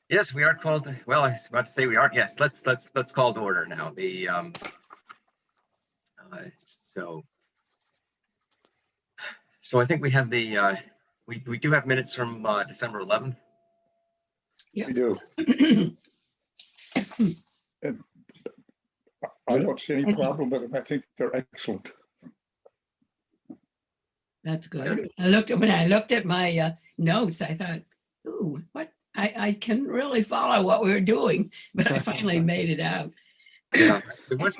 Yes, we are called. Well, I was about to say we are. Yes, let's call to order now. Uh, so so I think we have we do have minutes from December 11th. We do. And I don't see any problem with them. I think they're excellent. That's good. When I looked at my notes, I thought, ooh, what? I can really follow what we were doing, but I finally made it out. Yeah, there was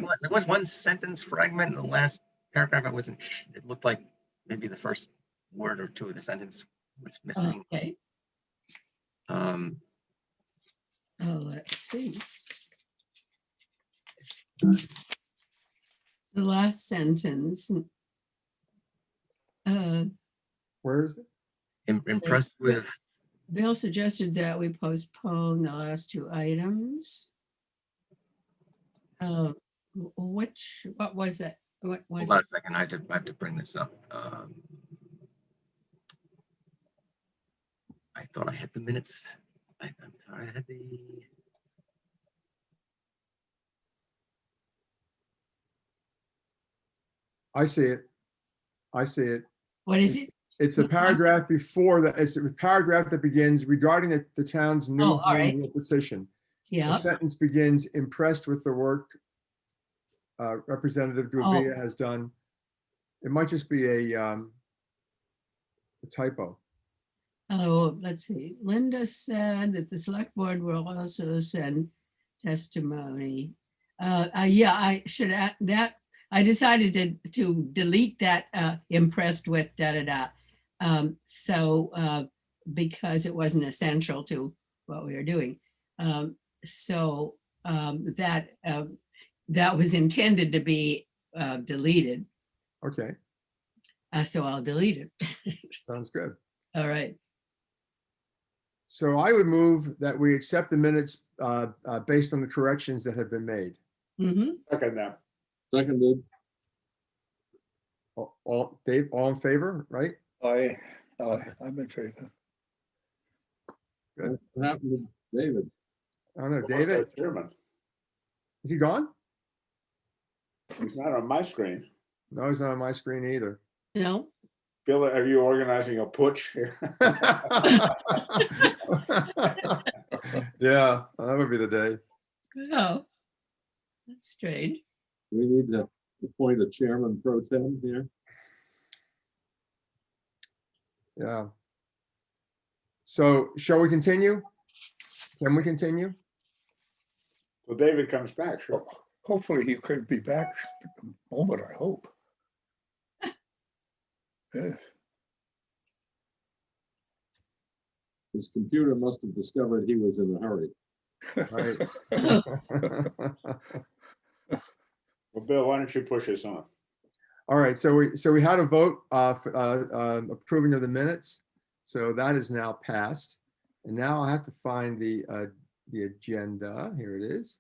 one sentence fragment in the last paragraph. It looked like maybe the first word or two of the sentence was missing. Okay. Oh, let's see. The last sentence. Where is it? Impressed with. Bill suggested that we postpone the last two items. What was that? What was Hold on it? a second. I have to bring this up. I thought I had the minutes. I'm sorry, I had the. I see it. I see it. What is it? It's a paragraph before that. It's a paragraph that begins regarding the town's new Oh, all right. home rule petition. The Yeah. sentence begins, impressed with the work Representative Gubia has done. It might just be a typo. Oh, let's see. Linda said that the select board will also send testimony. Yeah, I should add that. I decided to delete that impressed with because it wasn't essential to what we were doing. That was intended to be deleted. Okay, So I'll delete it. sounds good. All right. So I would move that we accept the minutes based on the corrections that have been made. Mm-hmm. Second now. Seconded. Dave, all in favor, right? I'm in favor. Good. What happened to David? I don't know, David, Chairman. is he gone? He's not on my screen. No, he's not on my screen either. No. Bill, are you organizing a putsch here? Yeah, that would be the day. Oh, that's strange. We need to appoint a chairman pro tem here. Yeah. So shall we continue? Can we continue? Well, David comes back, sure. Hopefully he could be back in a moment, I hope. Yeah. His computer must have discovered he was in a hurry. Right. Well, Bill, why don't you push us on? All right, so we had a vote approving of the minutes. So that is now passed. And now I have to find the agenda. Here it is.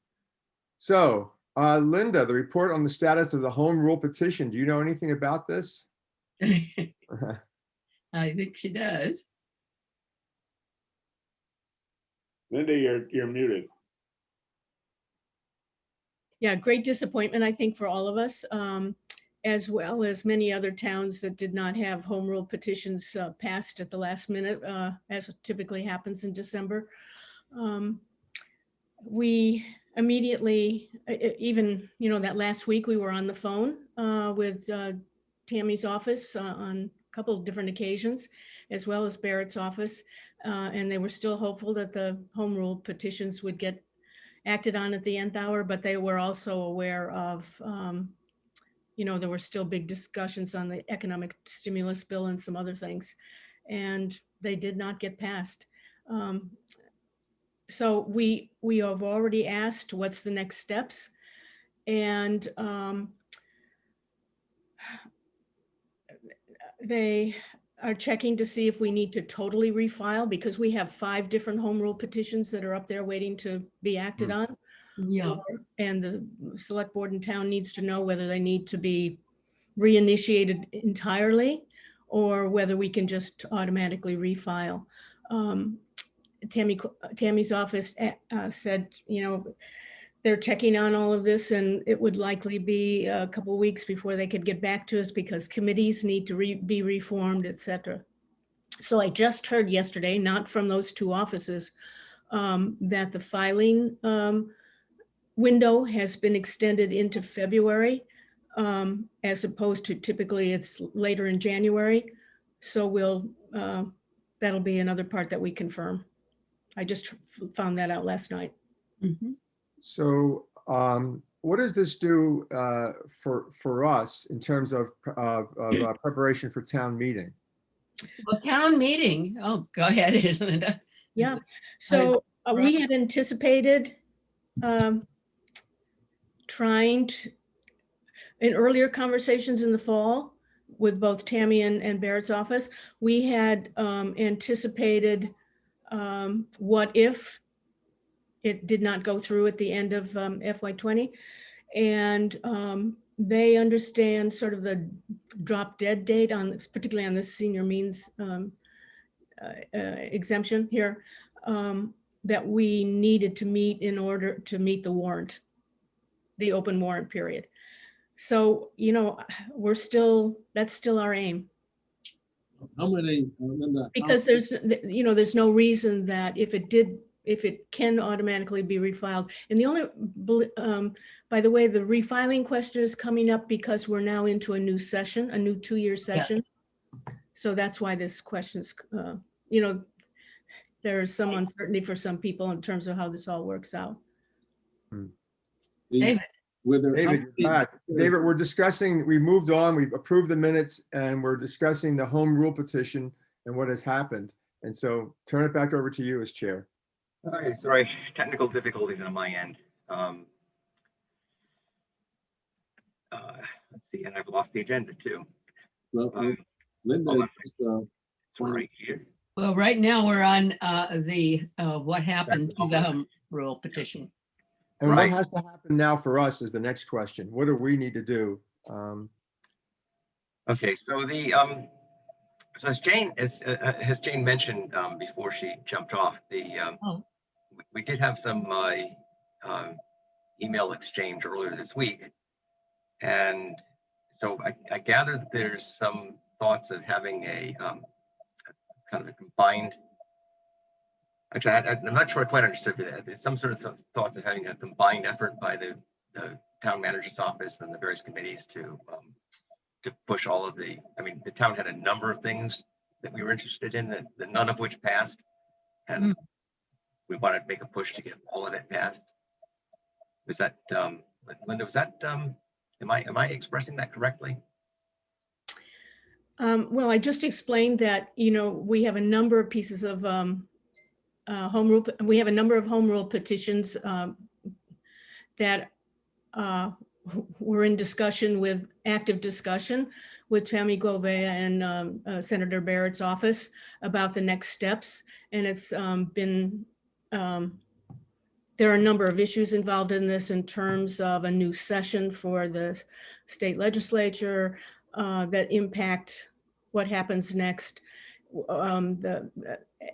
So Linda, the report on the status of the home rule petition. Do you know anything about this? I think she does. Linda, you're muted. Yeah, great disappointment, I think, for all of us, as well as many other towns that did not have home rule petitions passed at the last minute, as typically happens in December. We immediately, even, that last week we were on the phone with Tammy's office on a couple of different occasions, as well as Barrett's office, and they were still hopeful that the home rule petitions would get acted on at the nth hour, but they were also aware of, there were still big discussions on the economic stimulus bill and some other things, and they did not get passed. So we have already asked what's the next steps, and they are checking to see if we need to totally refile, because we have 5 different home rule petitions that are up there waiting to be acted on. Yeah. And the select board in town needs to know whether they need to be reinitiated entirely or whether we can just automatically refile. Tammy's office said, they're checking on all of this, and it would likely be a couple of weeks before they could get back to us because committees need to be reformed, et cetera. So I just heard yesterday, not from those two offices, that the filing window has been extended into February, as opposed to typically it's later in January. So that'll be another part that we confirm. I just found that out last night. Mhm. So what does this do for us in terms of preparation for town meeting? Well, town meeting, oh, go ahead, Linda. Yeah, so we had anticipated trying to, in earlier conversations in the fall with both Tammy and Barrett's office, we had anticipated what if it did not go through at the end of FY20. And they understand sort of the drop dead date on, particularly on the senior means exemption here, that we needed to meet in order to meet the warrant, the open warrant period. So, that's still our aim. How many, Linda? Because there's no reason that if it can automatically be refiled. And the only, by the way, the refiling question is coming up because we're now into a new session, a new 2-year session. So that's why this question's, there's some uncertainty for some people in terms of how this all works out. David. David, you're back. David, we're discussing, we moved on, we've approved the minutes, and we're discussing the home rule petition and what has happened. And so turn it back over to you as chair. Okay, sorry, technical difficulties on my end. Let's see, and I've lost the agenda too. Well, Linda, hold on. just, It's right here. Well, right now we're on the what happened to the home rule petition. And Right. what has to happen now for us is the next question. What do we need to do? Okay, so so as Jane mentioned before she jumped off, Oh. we did have some email exchange earlier this week, and so I gather that there's some thoughts of having a kind of a combined. Actually, I'm not sure I quite understood that. There's some sort of thoughts of having a combined effort by the town manager's office and the various committees to push all of the. I mean, the town had a number of things that we were interested in that none of which passed, and we wanted to make a push to get all of it passed. Was that Linda? Was that am I expressing that correctly? Well, I just explained that, we have a number of pieces of home rule. We have a number of home rule petitions that were in discussion active discussion with Tammy Govea and Senator Barrett's office about the next steps. And it's been, there are a number of issues involved in this in terms of a new session for the state legislature that impact what happens next,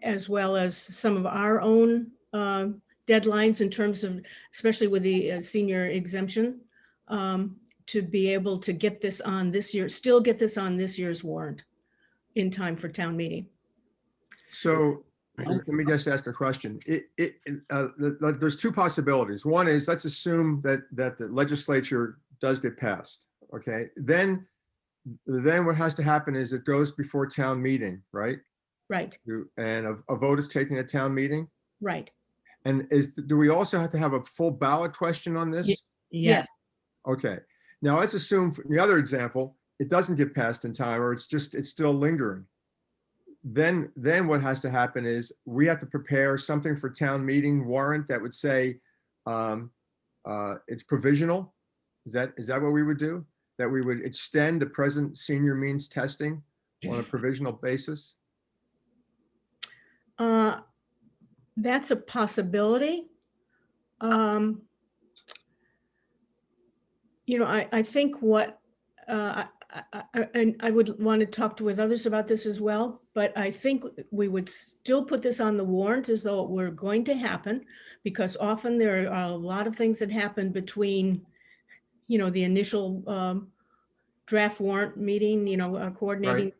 as well as some of our own deadlines in terms of, especially with the senior exemption, to be able to get this on this year, still get this on this year's warrant in time for town meeting. So let me just ask a question. There's two possibilities. One is, let's assume that the legislature does get passed. Okay, then what has to happen is it goes before town meeting, right? Right, And a vote is taken at town meeting. right. And do we also have to have a full ballot question on this? Yes. Okay. Now let's assume for the other example, it doesn't get passed in time, or it's still lingering. Then what has to happen is we have to prepare something for town meeting warrant that would say it's provisional. Is that what we would do? That we would extend the present senior means testing on a provisional basis? That's a possibility. I think what and I would want to talk with others about this as well, but I think we would still put this on the warrant as though it were going to happen, because often there are a lot of things that happen between, the initial draft warrant meeting, coordinating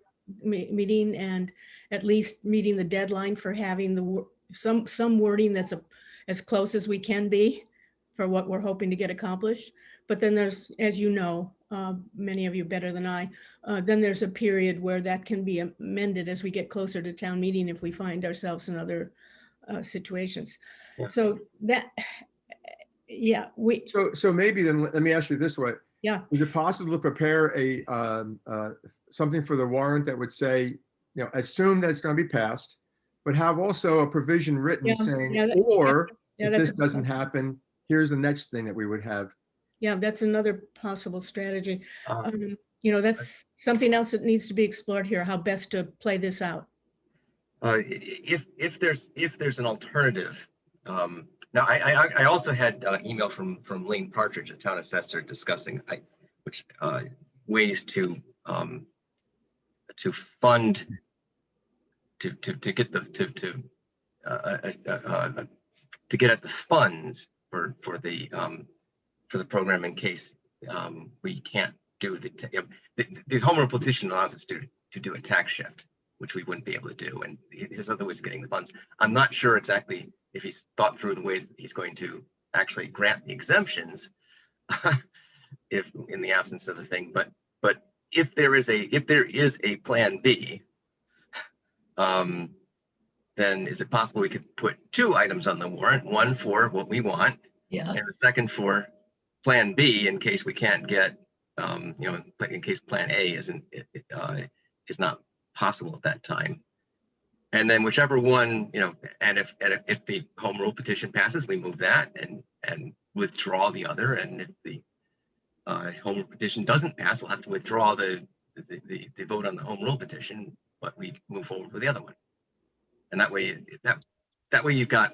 meeting, and at least meeting the deadline for having some wording that's as close as we can be for what we're hoping to get accomplished. But then there's, as you know, many of you better than I, then there's a period where that can be amended as we get closer to town meeting if we find ourselves in other situations. Yeah. So that, yeah, So maybe then, let me ask you this way. Yeah. Is it possible to prepare something for the warrant that would say, assume that it's going to be passed, but have also a provision written Yeah, saying, yeah, or yeah, if that's this doesn't happen, here's the next thing that we would have. Yeah, that's another possible strategy. Um, That's something else that needs to be explored here, how best to play this out. If there's an alternative, now I also had email from Lane Partridge, a town assessor, discussing ways to fund to get to get at the funds for the program in case we can't do the home rule petition allows us to do a tax shift, which we wouldn't be able to do, and his other ways of getting the funds. I'm not sure exactly if he's thought through the ways that he's going to actually grant the exemptions if in the absence of the thing, but if there is a plan B, then is it possible we could put 2 items on the warrant, one for what we want, Yeah. and the second for plan B in case we can't get, in case plan A is not possible at that time. And then whichever one, and if the home rule petition passes, we move that and withdraw the other. And if the home rule petition doesn't pass, we'll have to withdraw the vote on the home rule petition, but we move forward with the other one. And that way, that way you've got,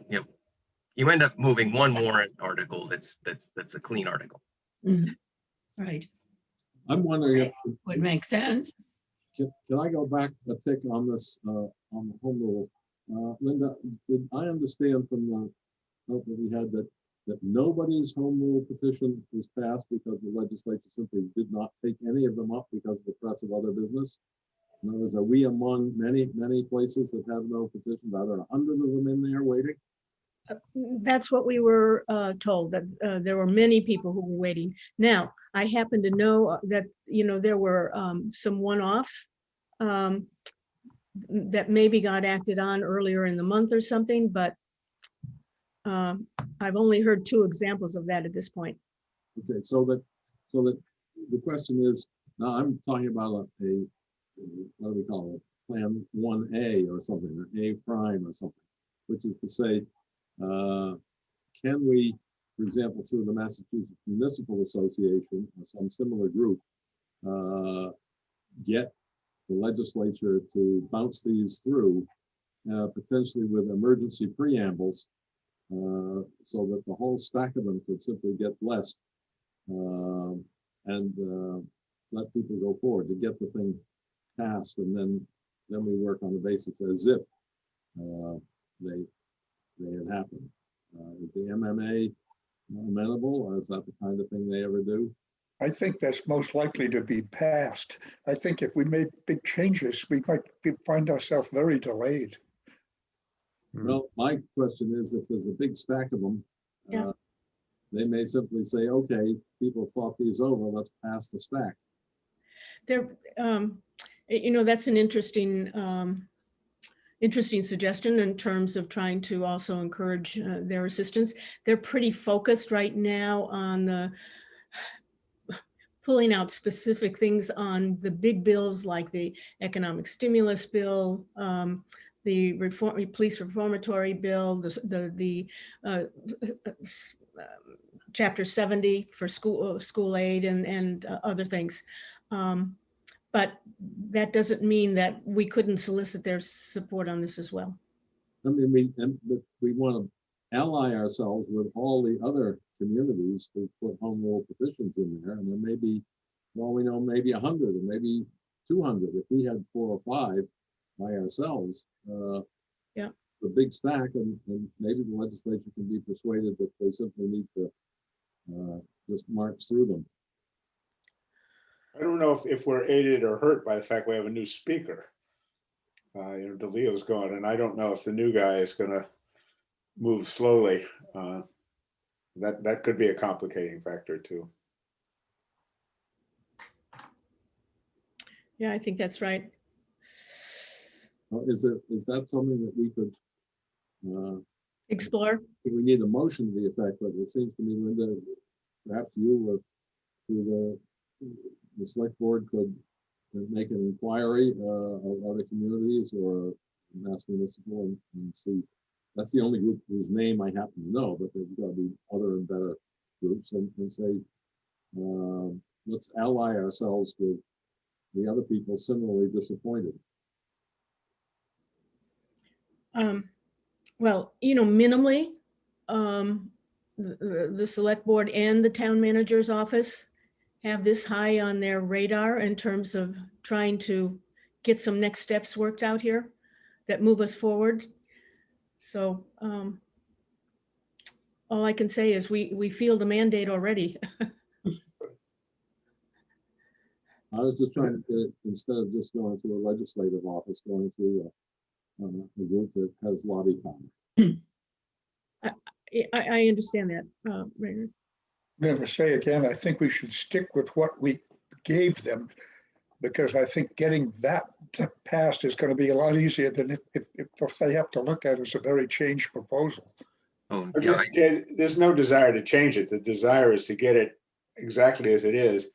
you end up moving one warrant article that's a clean article. Mhm. Right. I'm wondering if, Would make sense. can I go back a tick on this, on the home rule? Linda, did I understand from the note that we had that nobody's home rule petition was passed because the legislature simply did not take any of them up because of the press of other business? In other words, are we among many places that have no petitions? Are there 100 of them in there waiting? That's what we were told, that there were many people who were waiting. Now, I happen to know that, there were some one-offs that maybe got acted on earlier in the month or something, but I've only heard 2 examples of that at this point. Okay, so that the question is, now I'm talking about a what do we call it, Plan 1A or something, or A prime or something, which is to say, can we, for example, through the Massachusetts Municipal Association or some similar group, get the legislature to bounce these through, potentially with emergency preambles, so that the whole stack of them could simply get blessed and let people go forward to get the thing passed, and then we work on the basis as if they had happened. Is the MMA amenable, or is that the kind of thing they ever do? I think that's most likely to be passed. I think if we made big changes, we might find ourselves very delayed. Well, my question is, if there's a big stack of them, Yeah. they may simply say, okay, people thought these over, let's pass the stack. There, that's an interesting suggestion in terms of trying to also encourage their assistance. They're pretty focused right now on pulling out specific things on the big bills like the economic stimulus bill, the police reformatory bill, the Chapter 70 for school aid and other things. But that doesn't mean that we couldn't solicit their support on this as well. I mean, we want to ally ourselves with all the other communities who put home rule petitions in there, and there may be for all we know, maybe 100 or maybe 200. If we had 4 or 5 by ourselves, Yeah. a big stack, and maybe the legislature can be persuaded that they simply need to just march through them. I don't know if we're aided or hurt by the fact we have a new speaker. DeLeo's gone, and I don't know if the new guy is going to move slowly. That could be a complicating factor too. Yeah, I think that's right. Is that something that we could? Explore. We need a motion to the effect, but it seems to me, Linda, perhaps you through the select board could make an inquiry of other communities or Mass Municipal and see. That's the only group whose name I happen to know, but there's got to be other and better groups, and say, let's ally ourselves with the other people similarly disappointed. Well, minimally, the select board and the town manager's office have this high on their radar in terms of trying to get some next steps worked out here that move us forward. So all I can say is we feel the mandate already. I was just trying to get it, instead of just going through a legislative office, going through a group that has lobby power. I understand that, Rainer. I'm going to say again, I think we should stick with what we gave them, because I think getting that passed is going to be a lot easier than if they have to look at it as a very changed proposal. Oh, Okay, yeah, Jay, there's no desire to change it. The desire is to get it exactly as it is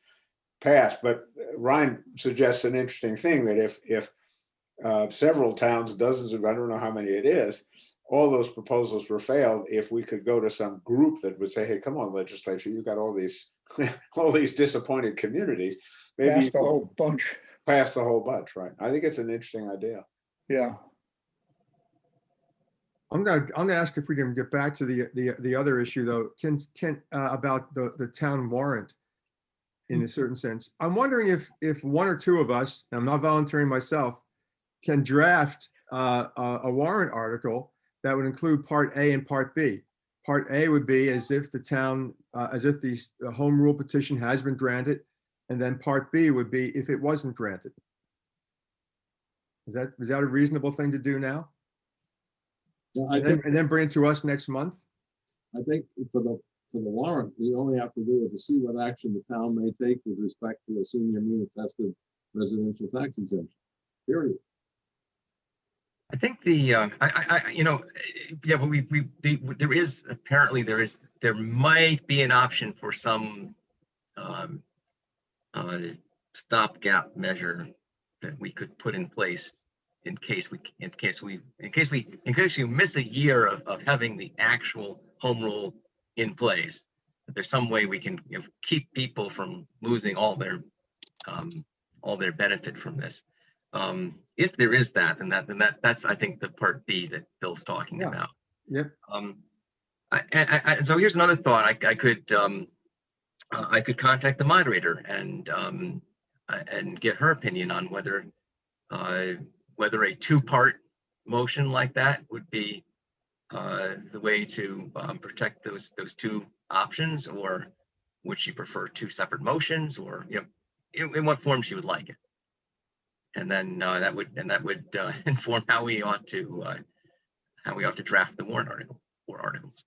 passed. But Ryan suggests an interesting thing, that if several towns, dozens of, I don't know how many it is, all those proposals were failed, if we could go to some group that would say, hey, come on, legislature, you got all these all these disappointed communities. Maybe Pass the whole bunch. pass the whole bunch, right? I think it's an interesting idea. Yeah. I'm gonna ask if we can get back to the other issue though, about the town warrant in a certain sense. I'm wondering if one or two of us, and I'm not volunteering myself, can draft a warrant article that would include Part A and Part B. Part A would be as if the town, as if the home rule petition has been granted, and then Part B would be if it wasn't granted. Is that a reasonable thing to do now? Well, And then bring it to us next month? I think for the warrant, you only have to do it to see what action the town may take with respect to a senior mean attested residential tax exemption, period. I think yeah, but there might be an option for some stopgap measure that we could put in place in case you miss a year of having the actual home rule in place. That there's some way we can keep people from losing all their benefit from this. If there is that, then that's I think the Part B that Bill's talking about. Yep. So here's another thought. I could contact the moderator and get her opinion on whether a two-part motion like that would be the way to protect those two options, or would she prefer two separate motions, or in what form she would like it. And then that would inform how we ought to draft the warrant article or articles.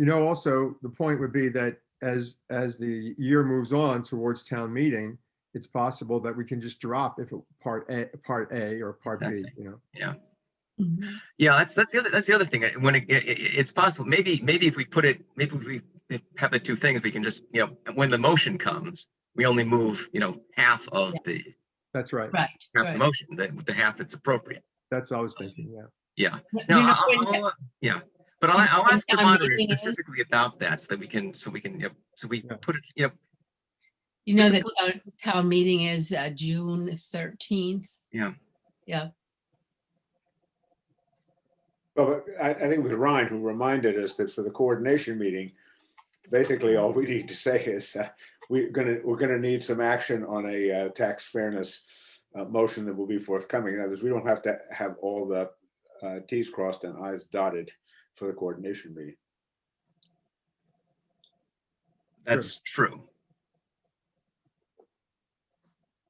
Also the point would be that as the year moves on towards town meeting, it's possible that we can just drop if it Part A or Part B. Yeah. Mhm. Yeah, that's the other thing. When it's possible, maybe if we have the two things, we can just when the motion comes, we only move half of the That's right. Right. half right. the motion, the half that's appropriate. That's what I was thinking. Yeah. Yeah. Do No, you know when- yeah. But I'll when ask the town moderator meeting is? specifically about that, so we put it. You know that town meeting is June 13th. Yeah. Yeah. Well, but I think it was Ryan who reminded us that for the coordination meeting, basically all we need to say is we're gonna need some action on a tax fairness motion that will be forthcoming. In other words, we don't have to have all the Ts crossed and Is dotted for the coordination meeting. That's true.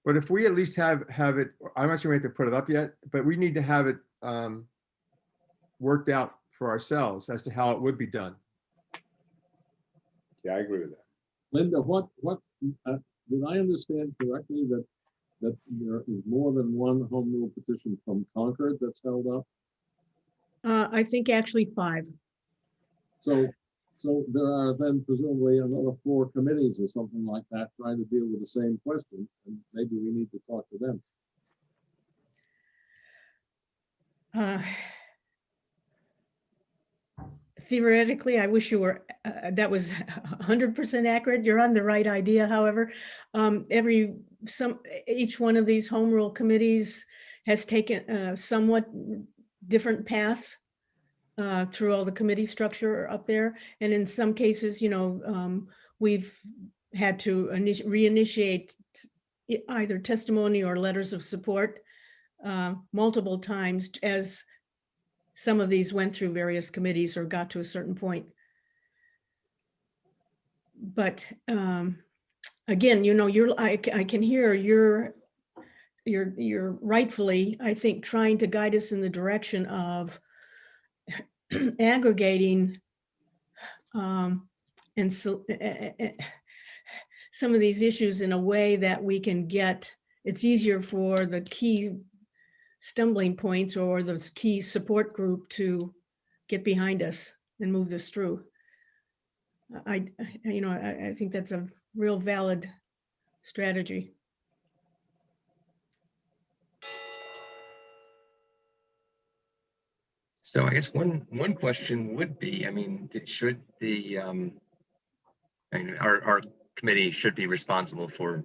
But if we at least have it, I'm not sure we have to put it up yet, but we need to have it worked out for ourselves as to how it would be done. Yeah, I agree with that. Linda, did I understand correctly that there is more than one home rule petition from Concord that's held up? I think actually 5. So there are then presumably another 4 committees or something like that trying to deal with the same question, and maybe we need to talk to them. Theoretically, I wish you were, that was 100% accurate. You're on the right idea, however. Each one of these home rule committees has taken a somewhat different path through all the committee structure up there. And in some cases, we've had to reinitiate either testimony or letters of support multiple times as some of these went through various committees or got to a certain point. But again, I can hear you're rightfully, I think, trying to guide us in the direction of aggregating and so some of these issues in a way that we can get, it's easier for the key stumbling points or the key support group to get behind us and move this through. I think that's a real valid strategy. So I guess one question would be, I mean, should the our committee should be responsible for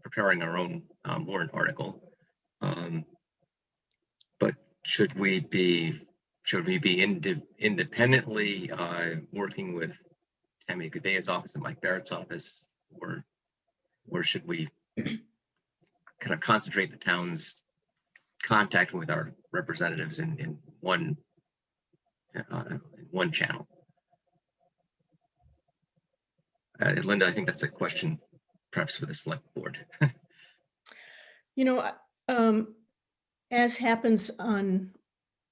preparing our own warrant article, but should we be independently working with Tammy Goodea's office and Mike Barrett's office, or should we kind of concentrate the town's contact with our representatives in one channel? Linda, I think that's a question perhaps for the select board. As happens on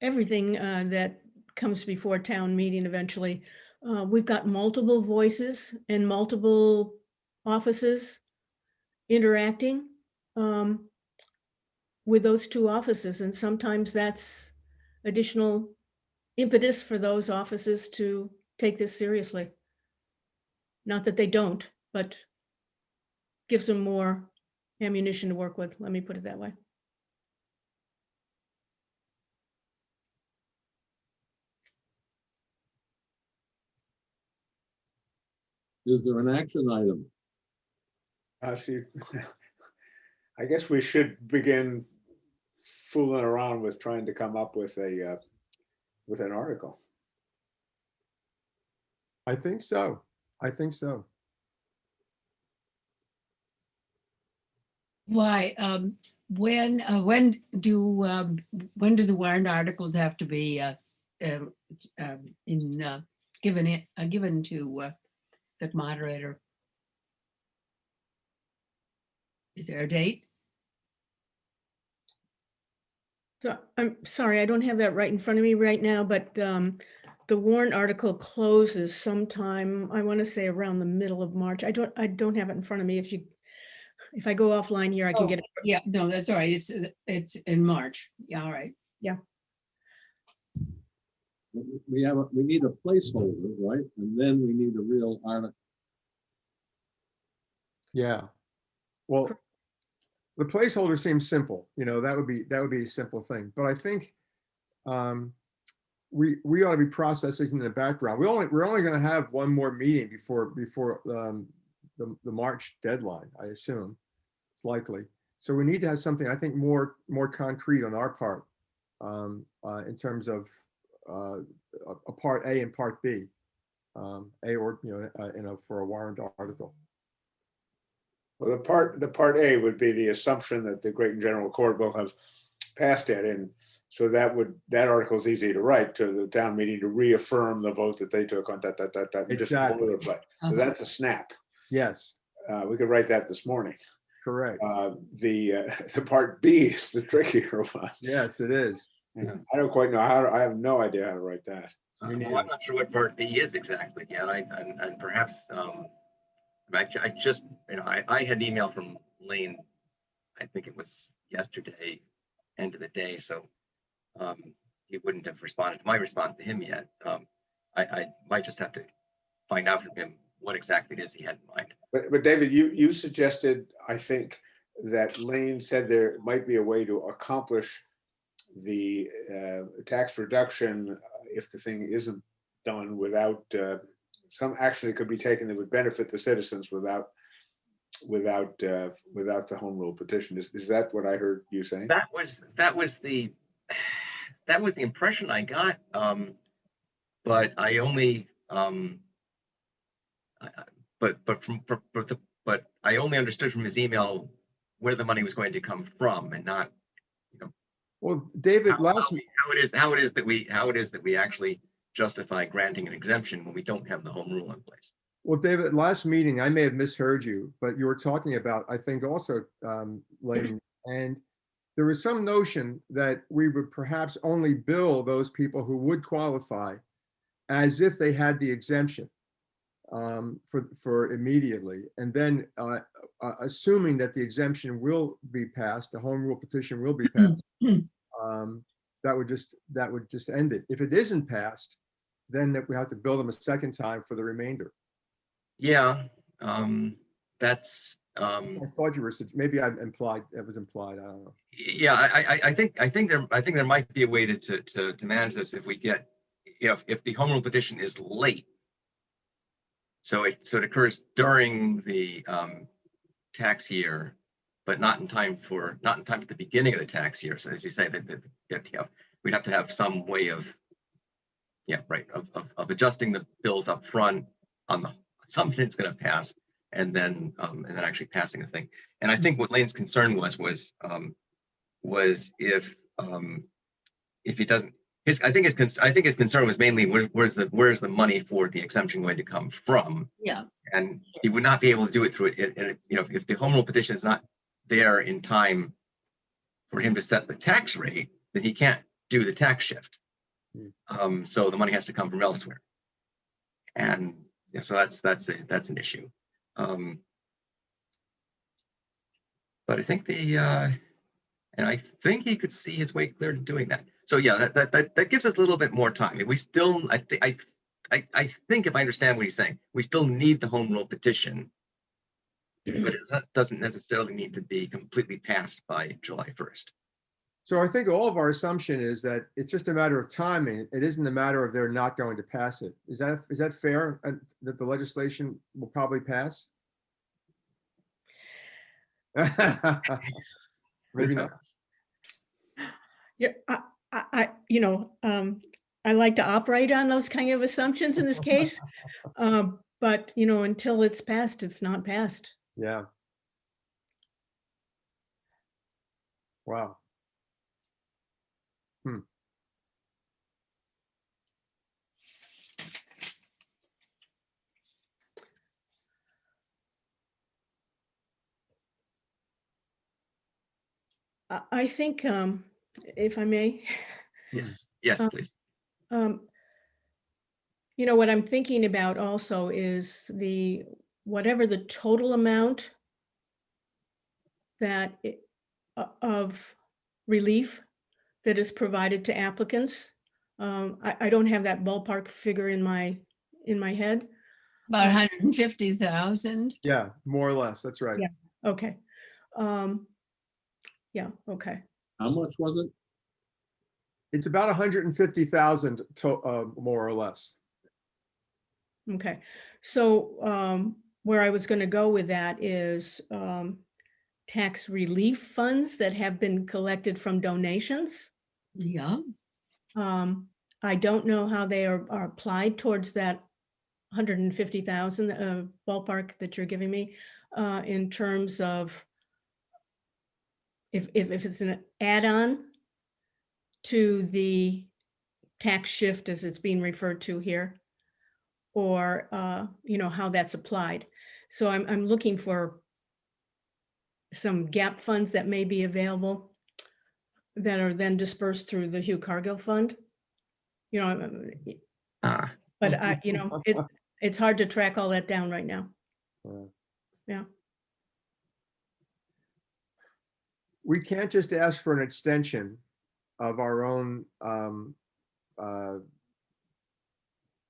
everything that comes before town meeting eventually, we've got multiple voices and multiple offices interacting with those 2 offices. And sometimes that's additional impetus for those offices to take this seriously. Not that they don't, but gives them more ammunition to work with. Let me put it that way. Is there an action item? I guess we should begin fooling around with trying to come up with an article. I think so. I think so. Why, when do the warrant articles have to be given to the moderator? Is there a date? So I'm sorry, I don't have that right in front of me right now, but the warrant article closes sometime, I want to say around the middle of March. I don't have it in front of me. If I go offline here, I can get it. Yeah, no, that's all right. It's in March. Yeah, all right. Yeah. We need a placeholder, right? And then we need a real article. Yeah. Well, the placeholder seems simple, that would be a simple thing. But I think we ought to be processing in the background. We're only going to have one more meeting before the March deadline, I assume. It's likely. So we need to have something, I think, more concrete on our part in terms of a part A and part B. for a warrant article. Well, the part A would be the assumption that the Great and General Court will have passed it, and so that article is easy to write to the town meeting to reaffirm the vote that they took on that, and just Exactly. boilerplate. So that's a snap. Yes, We could write that this morning. correct. The part B is the trickier one. Yes, it is. I don't quite know I have no idea how to write that. Me Well, neither. I'm not sure what part B is exactly yet. And perhaps, I just, I had an email from Lane, I think it was yesterday, end of the day, so he wouldn't have responded to my response to him yet. I might just have to find out from him what exactly it is he had in mind. But David, you suggested, I think, that Lane said there might be a way to accomplish the tax reduction if the thing isn't done without some action that could be taken that would benefit the citizens without the home rule petition. Is that what I heard you saying? That was the impression I got. But I only but I only understood from his email where the money was going to come from, and not Well, David, how it is that we actually justify granting an exemption when we don't have the home rule in place. Well, David, last meeting, I may have misheard you, but you were talking about, I think also, Lane, and there was some notion that we would perhaps only bill those people who would qualify as if they had the exemption for immediately. And then assuming that the exemption will be passed, the home rule petition will be passed, that would just end it. If it isn't passed, then we have to bill them a second time for the remainder. Yeah, that's. I thought you were, maybe it was implied, I don't know. Yeah, I think there might be a way to manage this if we get, if the home rule petition is late. So it occurs during the tax year, but not in time for the beginning of the tax year. So as you say, that we'd have to have some way of, of adjusting the bills up front on the something it's going to pass, and then actually passing the thing. And I think what Lane's concern was if he doesn't. I think his concern was mainly where's the money for the exemption going to come from? Yeah. And he would not be able to do it through it. And if the home rule petition is not there in time for him to set the tax rate, then he can't do the tax shift. So the money has to come from elsewhere. And so that's an issue. But I think and I think he could see his way clear to doing that. So yeah, that gives us a little bit more time. We still, I think if I understand what he's saying, we still need the home rule petition, but it doesn't necessarily need to be completely passed by July 1st. So I think all of our assumption is that it's just a matter of timing. It isn't a matter of they're not going to pass it. Is that fair? That the legislation will probably pass? Maybe not. Yeah, I like to operate on those kind of assumptions in this case. But, until it's passed, it's not passed. Yeah. Wow. I think, if I may. Yes, please. What I'm thinking about also is whatever the total amount of relief that is provided to applicants. I don't have that ballpark figure in my head. About 150,000. Yeah, more or less. That's right. Yeah. Okay. Yeah. Okay. How much was it? It's about 150,000 more or less. Okay. So where I was going to go with that is tax relief funds that have been collected from donations. Yeah. I don't know how they are applied towards that 150,000 ballpark that you're giving me in terms of if it's an add-on to the tax shift as it's being referred to here, or how that's applied. So I'm looking for some gap funds that may be available that are then dispersed through the Hugh Cargill Fund. Ah, But it's hard to track all that down right now. Yeah. We can't just ask for an extension of our own from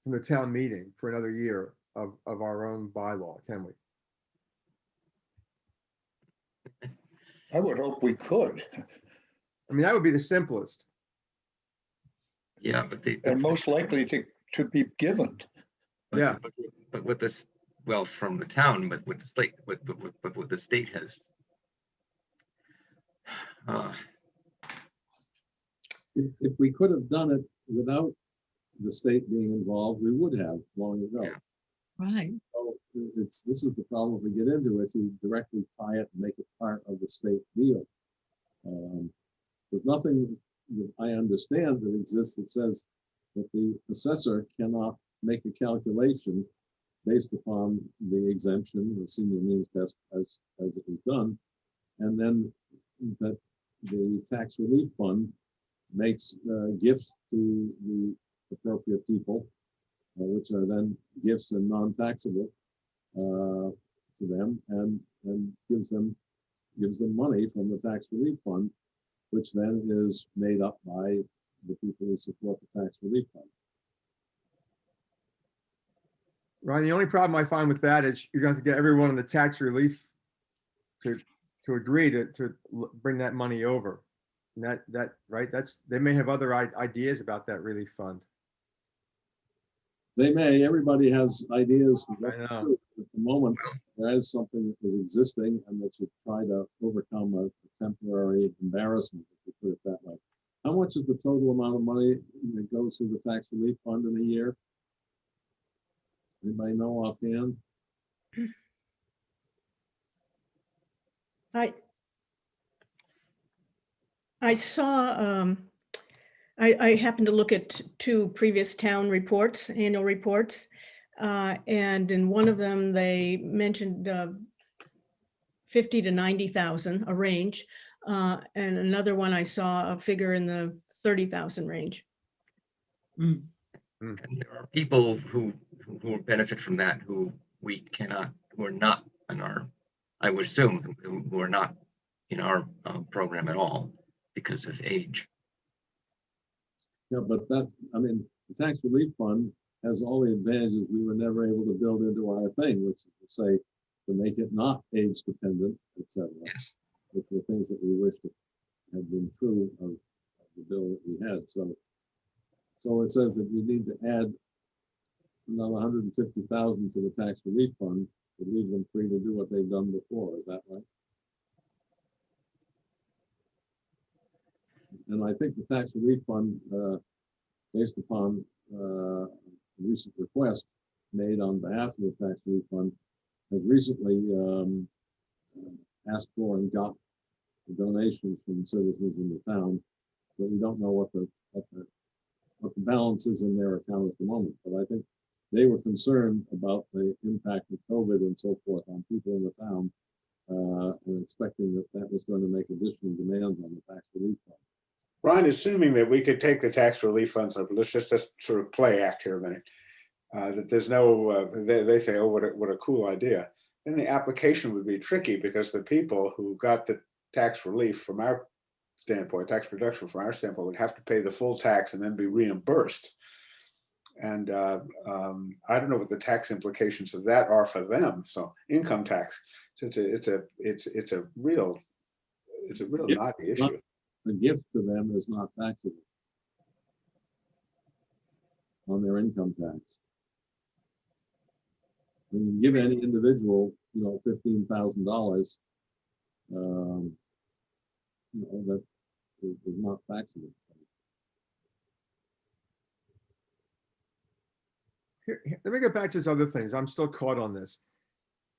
the town meeting for another year of our own bylaw, can we? I would hope we could, I mean, that would be the simplest. yeah, but and most likely to be given. Yeah. But with this, well, from the town, but with the state, but what the state has. If we could have done it without the state being involved, we would have long ago. Yeah. Right. So this is the problem we get into if you directly tie it and make it part of the state deal. There's nothing that I understand that exists that says that the assessor cannot make a calculation based upon the exemption, the senior means test as it was done, and then that the tax relief fund makes gifts to the appropriate people, which are then gifts and non-taxable to them, and gives them money from the tax relief fund, which then is made up by the people who support the tax relief fund. Ryan, the only problem I find with that is you're going to have to get everyone in the tax relief to agree to bring that money over. And that right, they may have other ideas about that relief fund. They may, everybody has ideas. I know. At the moment, there is something that is existing and that you try to overcome a temporary embarrassment, if you put it that way. How much is the total amount of money that goes through the tax relief fund in a year? Anybody know offhand? I saw, I happened to look at two previous town reports, annual reports, and in one of them, they mentioned 50 to 90,000, a range, and another one I saw a figure in the 30,000 range. Mm. And there are people who benefit from that who are not in our, I would assume, who are not in our program at all because of age. Yeah, but the tax relief fund has all the advantages we were never able to build into our thing, which is to say, to make it not age dependent, etc. Yes. Which were things that we wish to have been true of the bill that we had. So it says that you need to add another 150,000 to the tax relief fund to leave them free to do what they've done before. Is that right? And I think the tax relief fund, based upon a recent request made on behalf of the tax relief fund, has recently asked for and got donations from citizens in the town. So we don't know what the balance is in their account at the moment. But I think they were concerned about the impact of COVID and so forth on people in the town, and expecting that was going to make additional demands on the tax relief fund. Ron, assuming that we could take the tax relief funds up, let's just sort of play act here a minute. That there's no, they say, oh, what a cool idea. Then the application would be tricky because the people who got the tax relief from our standpoint, tax reduction from our standpoint, would have to pay the full tax and then be reimbursed. And I don't know what the tax implications of that are for them. So income tax, so it's a real knotty issue. The gift to them is not taxable on their income tax. When you give any individual, $15,000, that is not taxable. let me get back to these other things. I'm still caught on this.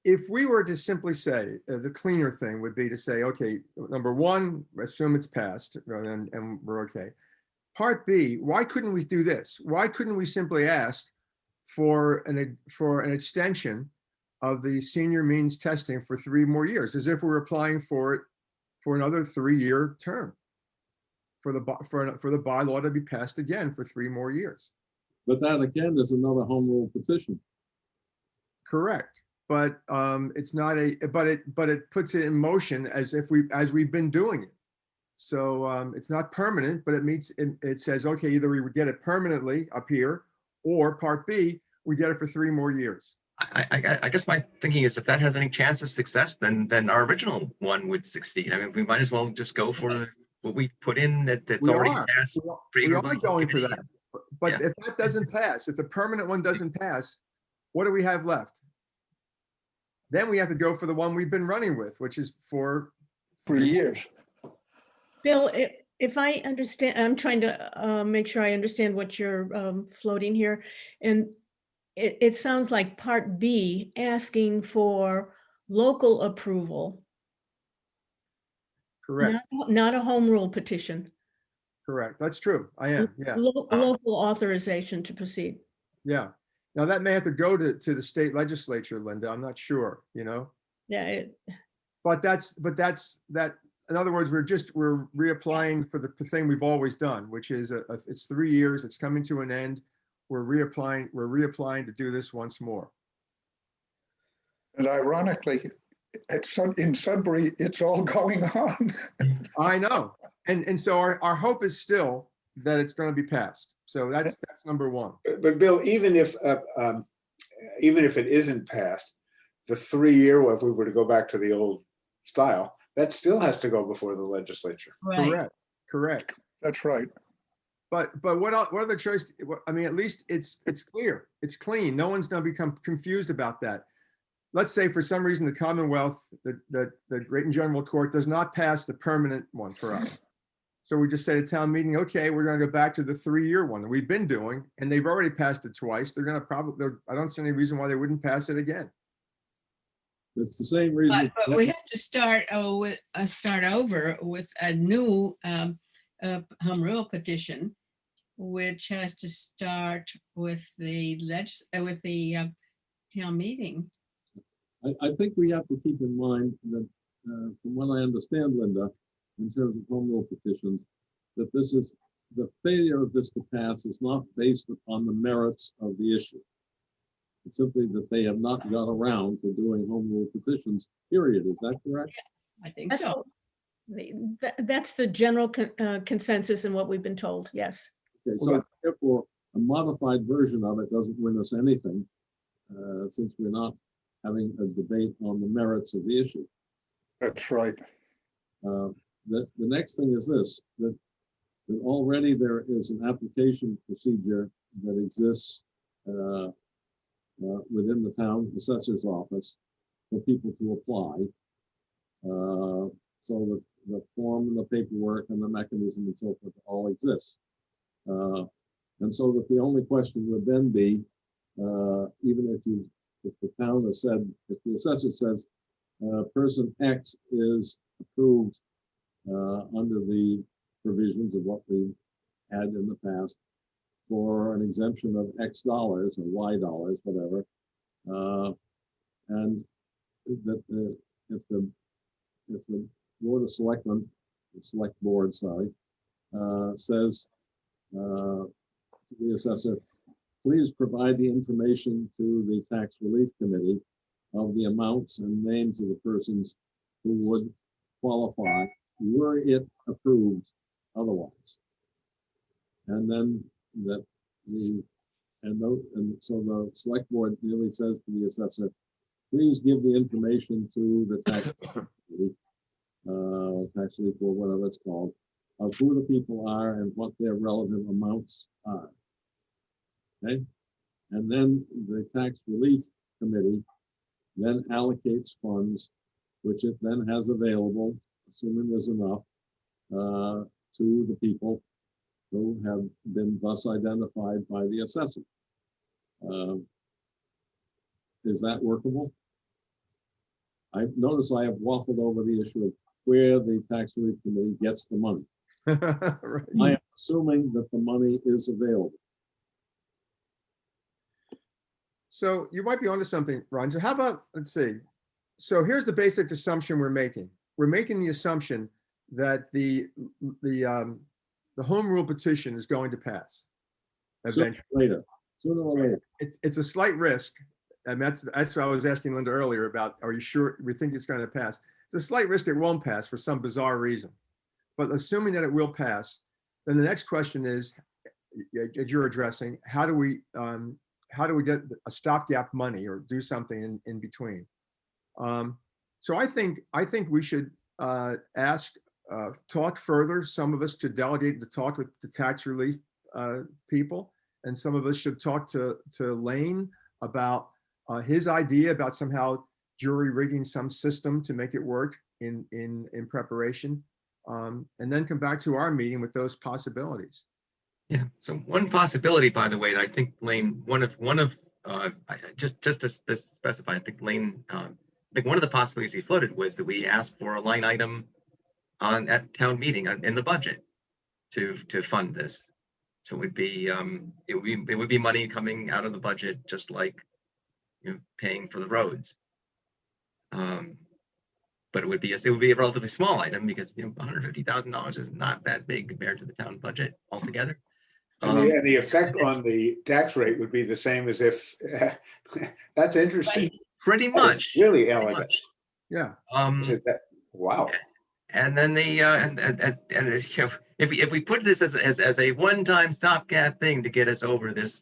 If we were to simply say, the cleaner thing would be to say, okay, number one, assume it's passed and we're okay. Part B, why couldn't we do this? Why couldn't we simply ask for an extension of the senior means testing for 3 more years, as if we were applying for it for another 3-year term, for the bylaw to be passed again for 3 more years? But that again is another home rule petition. Correct. But it's not but it puts it in motion as we've been doing it. So it's not permanent, but it says, okay, either we would get it permanently up here, or part B, we get it for 3 more years. I guess my thinking is, if that has any chance of success, then our original one would succeed. I mean, we might as well just go for what we put in that's We already are. passed. We are going for committee. that. But Yeah. if that doesn't pass, if the permanent one doesn't pass, what do we have left? Then we have to go for the one we've been running with, which is for 3 years. Bill, if I understand, I'm trying to make sure I understand what you're floating here. And it sounds like part B, asking for local approval, correct. not a home rule petition. Correct. That's true. I am. Yeah. Local authorization to proceed. Yeah. Now that may have to go to the state legislature, Linda. I'm not sure, Yeah, but that's that. In other words, we're reapplying for the thing we've always done, which is it's 3 years. It's coming to an end. We're reapplying to do this once more. And ironically, in Sudbury, it's all going on. I know. And so our hope is still that it's going to be passed. So that's number one. But Bill, even if it isn't passed, the 3-year, if we were to go back to the old style, that still has to go before the legislature. right. Correct. That's right. But what other choice? I mean, at least it's clear. It's clean. No one's going to become confused about that. Let's say for some reason the Commonwealth, the Great and General Court does not pass the permanent one for us. So we just say to town meeting, okay, we're going to go back to the 3-year one that we've been doing, and they've already passed it twice. They're going to I don't see any reason why they wouldn't pass it again. It's the same reason. But we have to start over with a new home rule petition, which has to start with the town meeting. I think we have to keep in mind that, from what I understand, Linda, in terms of home rule petitions, that the failure of this to pass is not based upon the merits of the issue. It's simply that they have not got around to doing home rule petitions, period. Is that correct? I think so. That's the general consensus and what we've been told. Yes. Okay, so therefore, a modified version of it doesn't win us anything, since we're not having a debate on the merits of the issue. That's right. The next thing is this, that already there is an application procedure that exists within the town assessor's office for people to apply. So the form and the paperwork and the mechanism and so forth all exist. And so that the only question would then be, even if the town has said, if the assessor says, person X is approved under the provisions of what we had in the past for an exemption of X dollars or Y dollars, whatever. And that if the Board of Selectmen, the Select Board, sorry, says to the assessor, please provide the information to the Tax Relief Committee of the amounts and names of the persons who would qualify were it approved otherwise. And then so the Select Board really says to the assessor, please give the information to the Tax Committee, Tax Relief Board, whatever it's called, of who the people are and what their relative amounts are. Okay, and then the Tax Relief Committee then allocates funds, which it then has available, assuming there's enough, to the people who have been thus identified by the assessor. Is that workable? I notice I have waffled over the issue of where the tax relief committee gets the money. Right. I am assuming that the money is available. So you might be onto something, Ron. So how about, let's see. So here's the basic assumption we're making. We're making the assumption that the home rule petition is going to pass eventually. Sooner or later. It's a slight risk. And that's what I was asking Linda earlier about, are you sure we think it's going to pass? It's a slight risk it won't pass for some bizarre reason. But assuming that it will pass, then the next question is, as you're addressing, how do we get a stopgap money or do something in between? So I think we should talk further. Some of us to delegate to talk with the tax relief people, and some of us should talk to Lane about his idea about somehow jury rigging some system to make it work in preparation, and then come back to our meeting with those possibilities. Yeah. So one possibility, by the way, that I think Lane, just to specify, I think Lane, I think one of the possibilities he floated was that we asked for a line item at town meeting in the budget to fund this. So it would be money coming out of the budget, just like paying for the roads. But it would be a relatively small item because $150,000 is not that big compared to the town budget altogether. And the effect on the tax rate would be the same as if, that's interesting. Pretty That is much. really Pretty elegant. much. Yeah. Wow. And then if we put this as a one-time stopgap thing to get us over this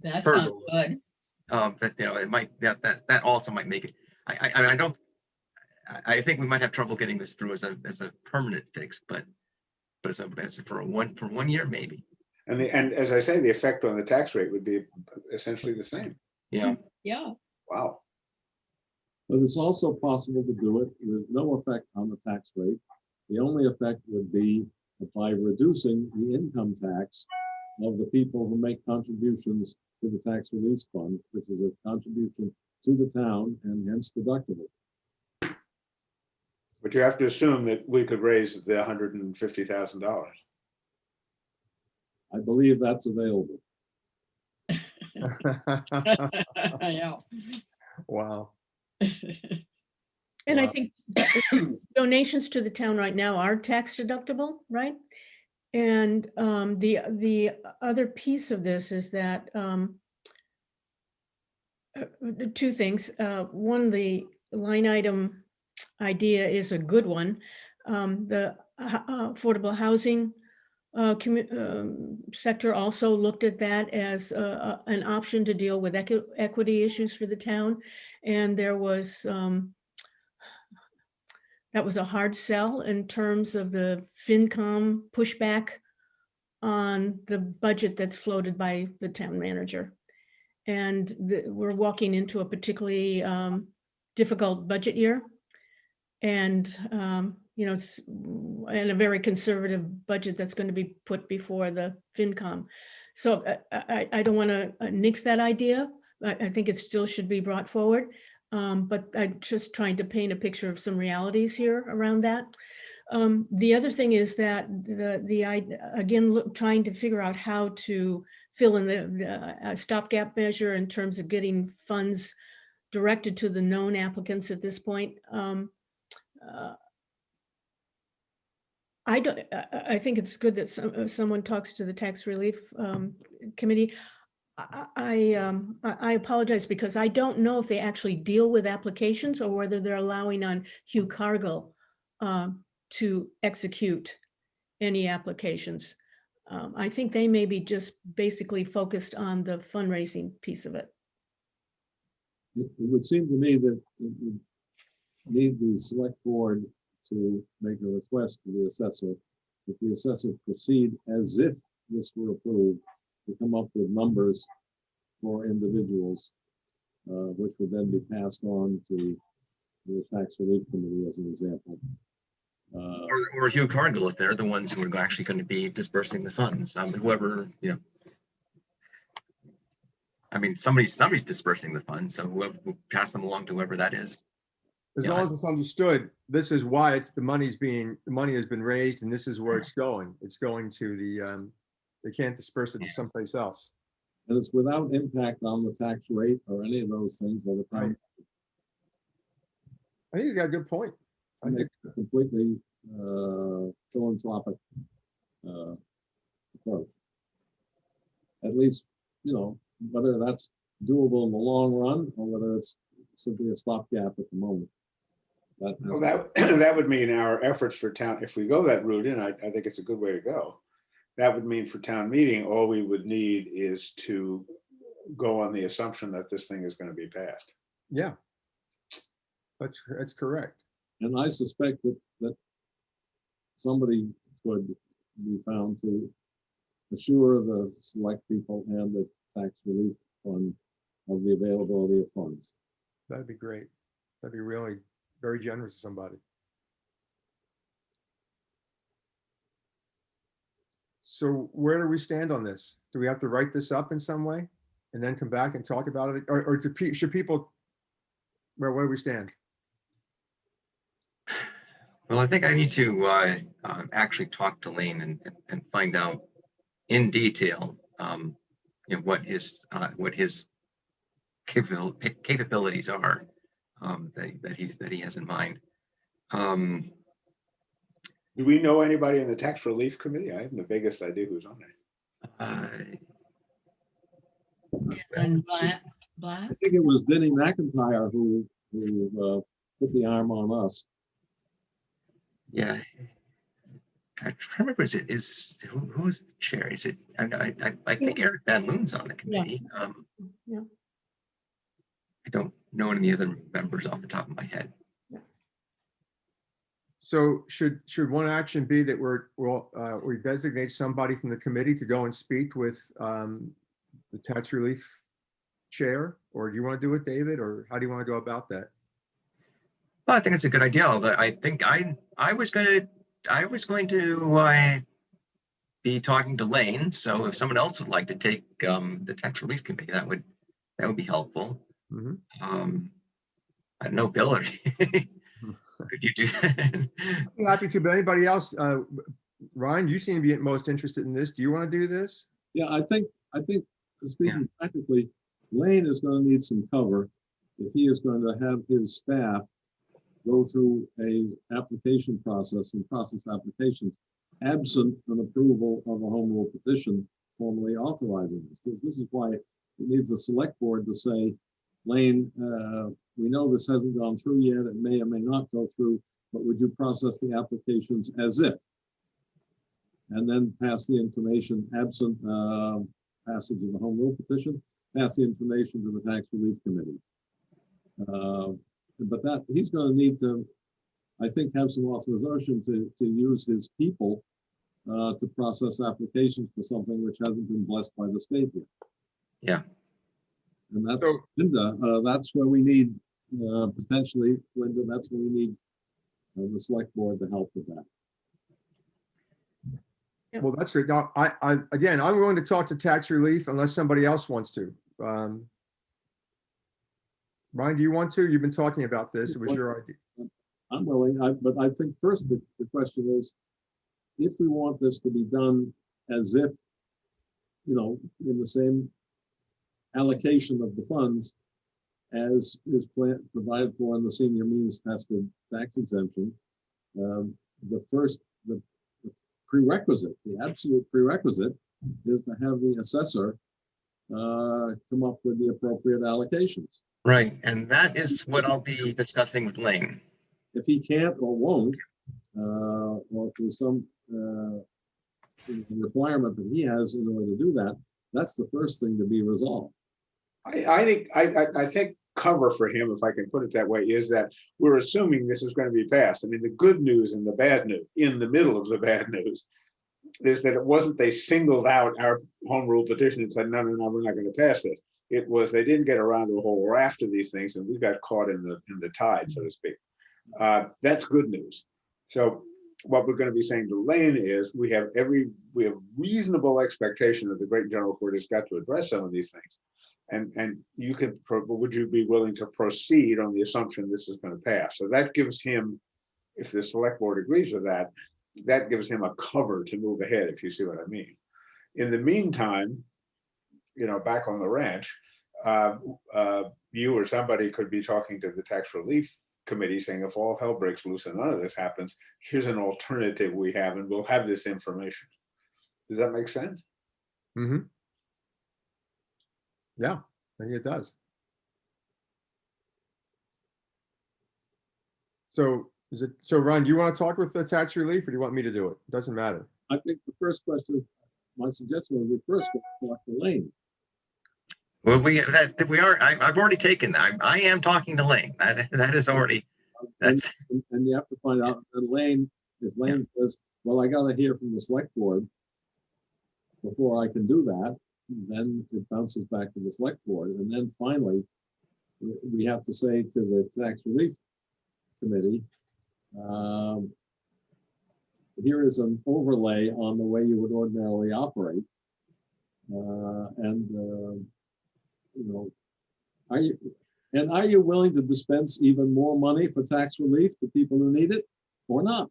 That sounds hurdle, good. but it might that also might make it. I think we might have trouble getting this through as a permanent fix, but as for 1 year maybe. And as I say, the effect on the tax rate would be essentially the same. Yeah. Yeah. Wow. But it's also possible to do it with no effect on the tax rate. The only effect would be by reducing the income tax of the people who make contributions to the tax relief fund, which is a contribution to the town and hence deductible. But you have to assume that we could raise the $150,000. I believe that's available. Yeah. Wow. And I Wow. think donations to the town right now are tax deductible, right? And the other piece of this is that two things. One, the line item idea is a good one. The affordable housing sector also looked at that as an option to deal with equity issues for the town. And there was, that was a hard sell in terms of the FinCom pushback on the budget that's floated by the town manager. And we're walking into a particularly difficult budget year. And, it's and a very conservative budget that's going to be put before the FinCom. So I don't want to nix that idea. I think it still should be brought forward. But I'm just trying to paint a picture of some realities here around that. The other thing is that trying to figure out how to fill in the stopgap measure in terms of getting funds directed to the known applicants at this point. I think it's good that someone talks to the tax relief committee. I apologize because I don't know if they actually deal with applications or whether they're allowing on Hugh Cargill to execute any applications. I think they may be just basically focused on the fundraising piece of it. It would seem to me that it would need the select board to make a request to the assessor, that the assessor proceed as if this were approved, to come up with numbers for individuals, which would then be passed on to the tax relief committee as an example. Or Hugh Cargill, if they're the ones who are actually going to be dispersing the funds, whoever, I mean, somebody's dispersing the funds, so we'll pass them along to whoever that is. As Yeah. long as it's understood, this is why the money has been raised and this is where it's going. It's going to they can't disperse it to someplace else. And it's without impact on the tax rate or any of those things all the time. I think you got a good point. I think It's a completely philanthropic approach. At least, whether that's doable in the long run or whether it's simply a stopgap at the moment. Well, that would mean our efforts for town, if we go that route, and I think it's a good way to go. That would mean for town meeting, all we would need is to go on the assumption that this thing is going to be passed. yeah. That's correct. And I suspect that somebody could be found to assure the select people and the tax relief fund of the availability of funds. That'd be great. That'd be really very generous of somebody. So where do we stand on this? Do we have to write this up in some way and then come back and talk about it? Or should people, where do we stand? Well, I think I need to actually talk to Lane and find out in detail, what his capabilities are that he has in mind. Do we know anybody in the tax relief committee? I haven't the vaguest idea who's on it. And Black, I think it was Denny McIntyre who put the arm on us. Yeah. I remember, who's the chair? Is it? I think Eric Van Loon's on the committee. Yeah. I don't know any of the other members off the top of my head. So should one action be that we designate somebody from the committee to go and speak with the tax relief chair, or do you want to do it, David, or how do you want to go about that? Well, I think it's a good idea. Although I think I was going to be talking to Lane. So if someone else would like to take the tax relief committee, that would be helpful. Mm-hmm. I don't know, Bill, could you do that? I'm happy to, but anybody else? Ryan, you seem to be most interested in this. Do you want to do this? Yeah, I think speaking practically, Lane is going to need some cover if he is going to have his staff go through a application process and process applications absent an approval of a home rule petition formally authorizing this. This is why it needs the select board to say, Lane, we know this hasn't gone through yet. It may or may not go through, but would you process the applications as if? And then pass the information absent passage of the home rule petition, pass the information to the tax relief committee. But that he's going to need to, I think, have some authorization to use his people to process applications for something which hasn't been blessed by the state yet. Yeah. And that's, Linda, that's where we need, potentially, Linda, that's where we need the select board to help with that. Yep. Well, that's great. Now, again, I'm going to talk to tax relief unless somebody else wants to. Ryan, do you want to? You've been talking about this. It was your idea. I'm willing, but I think first the question is, if we want this to be done as if, in the same allocation of the funds as is provided for in the senior means tested tax exemption, the prerequisite, the absolute prerequisite is to have the assessor come up with the appropriate allocations. Right, and that is what I'll be discussing with Lane. If he can't or won't, or if there's some requirement that he has in order to do that, that's the first thing to be resolved. I think cover for him, if I can put it that way, is that we're assuming this is going to be passed. I mean, the good news and the bad news, in the middle of the bad news, is that it wasn't they singled out our home rule petition and said, no, we're not going to pass this. It was they didn't get around to a whole raft of these things, and we got caught in the tide, so to speak. That's good news. So what we're going to be saying to Lane is we have reasonable expectation that the Great General Court has got to address some of these things. And you could, would you be willing to proceed on the assumption this is going to pass? So that gives him, if the select board agrees with that, that gives him a cover to move ahead, if you see what I mean. In the meantime, back on the ranch, you or somebody could be talking to the tax relief committee saying, if all hell breaks loose and none of this happens, here's an alternative we have, and we'll have this information. Does that make sense? Mm-hmm. Yeah, I think it does. So Ron, do you want to talk with the tax relief, or do you want me to do it? Doesn't matter. I think the first question, my suggestion would be first talk to Lane. Well, I've already taken that. I am talking to Lane. That is already. And you have to find out that Lane, if Lane says, well, I got to hear from the select board before I can do that, then it bounces back to the select board. And then finally, we have to say to the tax relief committee, here is an overlay on the way you would ordinarily operate. Are you willing to dispense even more money for tax relief to people who need it or not?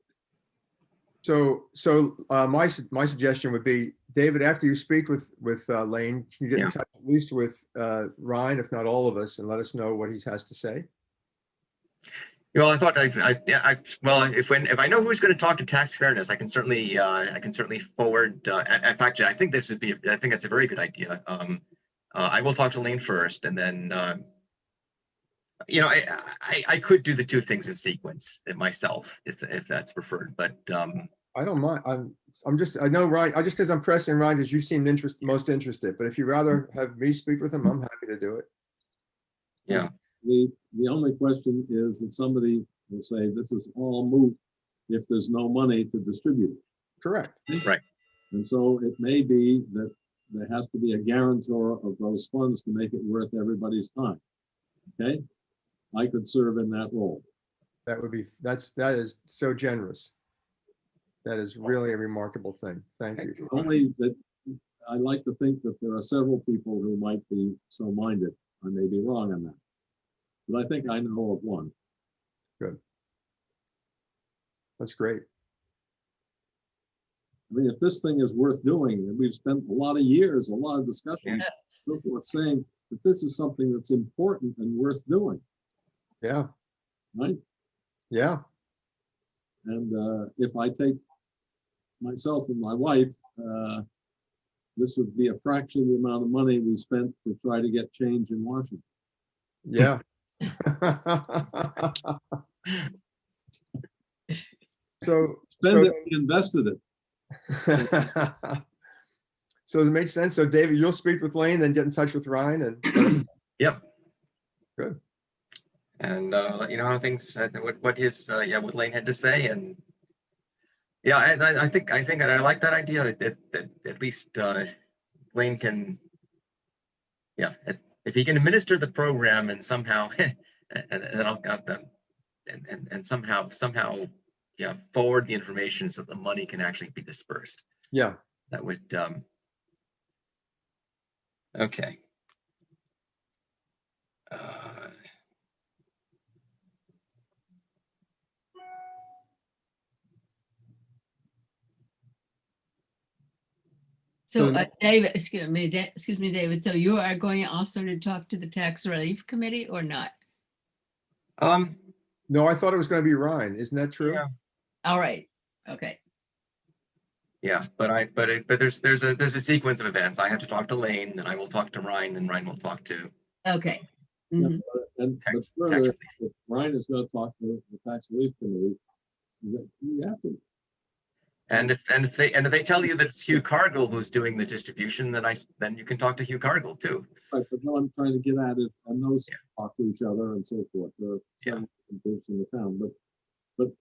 So my suggestion would be, David, after you speak with Lane, can you get in touch at least with Ryan, if not all of us, and let us know what he has to say? Well, I thought if I know who's going to talk to tax fairness, I can certainly forward. In fact, I think that's a very good idea. I will talk to Lane first, and then I could do the two things in sequence myself if that's preferred, but I don't mind. I know Ryan. Because I'm pressing Ryan, because you seem most interested. But if you'd rather have me speak with him, I'm happy to do it. Yeah. The only question is that somebody will say this is all moot if there's no money to distribute. Correct. Right. And so it may be that there has to be a guarantor of those funds to make it worth everybody's time. Okay, I could serve in that role. That is so generous. That is really a remarkable thing. Thank you. Only that I like to think that there are several people who might be so minded. I may be wrong on that, but I think I know of one. Good. That's great. I mean, if this thing is worth doing, and we've spent a lot of years, a lot of discussion, so forth, saying that this is something that's important and worth doing. Yeah. Right. Yeah. And if I take myself and my wife, this would be a fraction of the amount of money we spent to try to get change in Washington. Yeah. So invested it. So it makes sense. So David, you'll speak with Lane, then get in touch with Ryan, and Yep. Good. And let you know how things, what Lane had to say, and I think I like that idea. That at least Lane can, if he can administer the program and somehow, and somehow forward the information so the money can actually be dispersed. Yeah. That would okay. So David, excuse me, David. So you are going also to talk to the tax relief committee or not? No, I thought it was going to be Ryan. Isn't that true? Yeah. All right. Okay. Yeah, but there's a sequence of events. I have to talk to Lane, then I will talk to Ryan, and Ryan will talk to. Okay. Yeah, but further, if Ryan is going to talk to the tax relief committee, you have to. And if they tell you that it's Hugh Cargill who's doing the distribution, then you can talk to Hugh Cargill too. Right, but what I'm trying to get at is, and those talk to each other and so forth. There are several groups in the town, but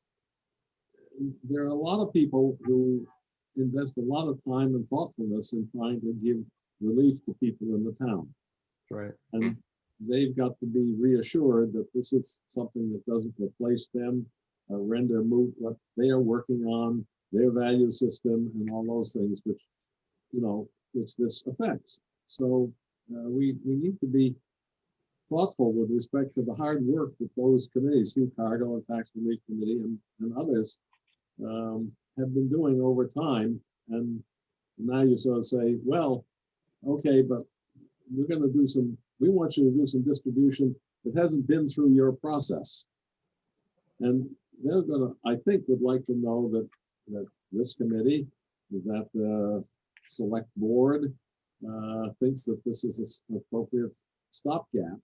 there are a lot of people who invest a lot of time and thoughtfulness in trying to give relief to people in the town. Right. And they've got to be reassured that this is something that doesn't replace them, render moot what they are working on, their value system, and all those things, which, you know, which this affects. So we need to be thoughtful with respect to the hard work that those committees, Hugh Cargill and Tax Relief Committee and others, have been doing over time. And now you sort of say, well, okay, but we're going to do some, we want you to do some distribution that hasn't been through your process. And they're going to, I think, would like to know that this committee, that the select board thinks that this is an appropriate stopgap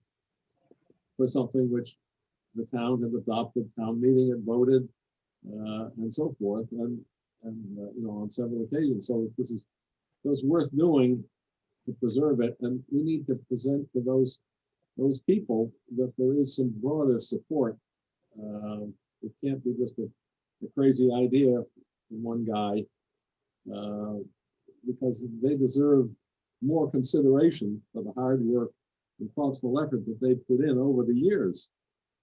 for something which the town had adopted, town meeting had voted, and so forth, and you know, on several occasions. So this is worth doing to preserve it, and we need to present to those people that there is some broader support. It can't be just a crazy idea from one guy, because they deserve more consideration for the hard work and thoughtful effort that they put in over the years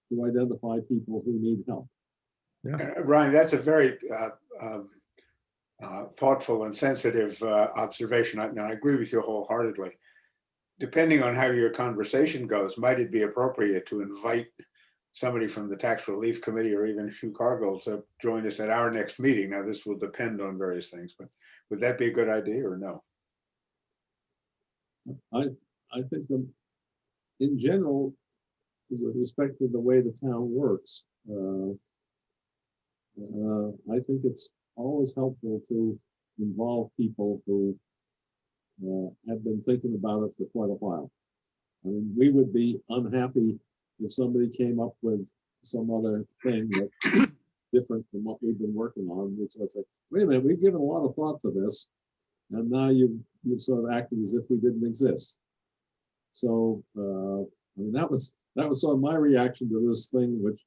to identify people who need help. Ryan, that's a very thoughtful and sensitive observation. I agree with you wholeheartedly. Depending on how your conversation goes, might it be appropriate to invite somebody from the Tax Relief Committee or even Hugh Cargill to join us at our next meeting? Now, this will depend on various things, but would that be a good idea or no? I think that in general, with respect to the way the town works, I think it's always helpful to involve people who have been thinking about it for quite a while. I mean, we would be unhappy if somebody came up with some other thing that's different from what we've been working on, which was like, wait a minute, we've given a lot of thought to this, and now you've sort of acted as if we didn't exist. So, I mean, that was sort of my reaction to this thing, which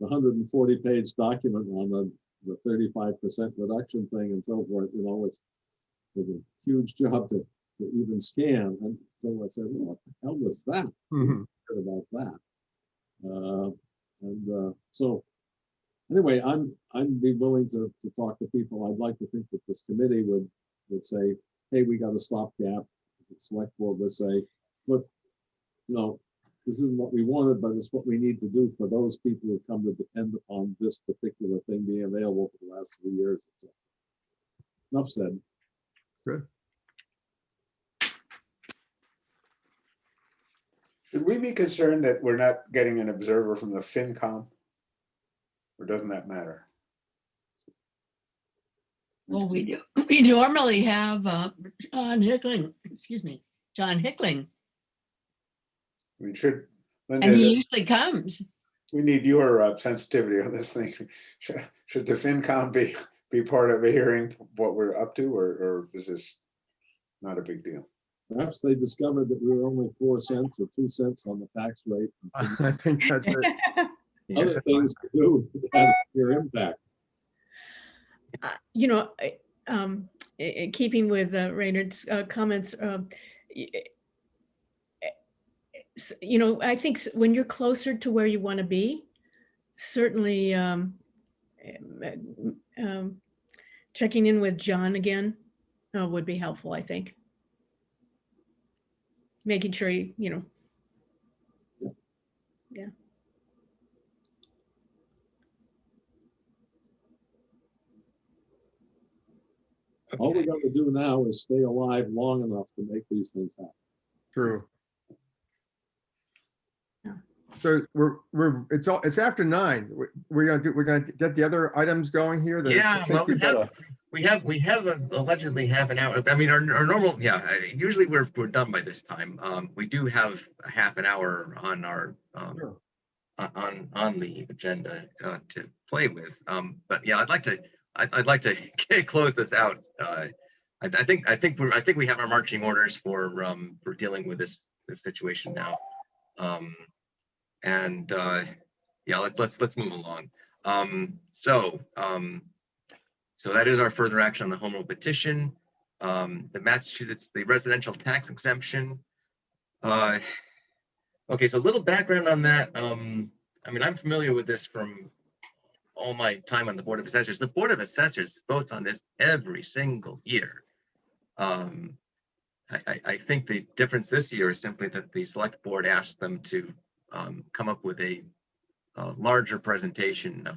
the 140-page document on the 35% reduction thing and so forth, you know, was a huge job to even scan. And so I said, well, what the hell was that? Mhm. About that. So anyway, I'd be willing to talk to people. I'd like to think that this committee would say, hey, we got a stopgap. The select board would say, look, you know, this isn't what we wanted, but it's what we need to do for those people who come to depend upon this particular thing being available for the last 3 years. So, enough said. Good. Should we be concerned that we're not getting an observer from the FinCom? Or doesn't that matter? Well, we do. We normally have John Hickling, excuse me, John Hickling, I mean, should, and Linda, he usually comes. we need your sensitivity on this thing. Should the FinCom be part of a hearing what we're up to, or is this not a big deal? Perhaps they discovered that we were only 4 cents or 2 cents on the tax rate. I think that's it. Other things to do that had your impact. You know, keeping with Raynard's comments, you know, I think when you're closer to where you want to be, certainly checking in with John again would be helpful, I think. Making sure you know. Yeah. All we got to do now is stay alive long enough to make these things happen. True. Yeah. So it's after 9. We're gonna get the other items going here. Yeah, well, gotta- we have allegedly half an hour. I mean, our normal, yeah, usually we're done by this time. We do have a half an hour on our Sure. on the agenda to play with. But yeah, I'd like to close this out. I think we have our marching orders for dealing with this situation now. Yeah, let's move along. So that is our further action on the home rule petition. The Massachusetts, the residential tax exemption. Okay, so a little background on that. I mean, I'm familiar with this from all my time on the Board of Assessors. The Board of Assessors votes on this every single year. I think the difference this year is simply that the Select Board asked them to come up with a larger presentation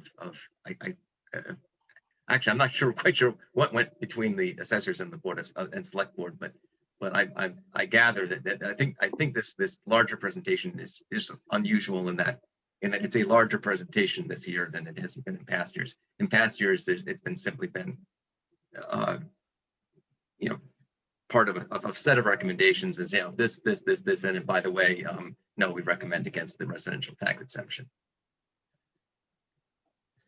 actually, I'm not quite sure what went between the assessors and the board and select board, but I gather that I think this larger presentation is unusual in that it's a larger presentation this year than it has been in past years. In past years, it's been simply been part of a set of recommendations is this, and by the way, no, we recommend against the residential tax exemption.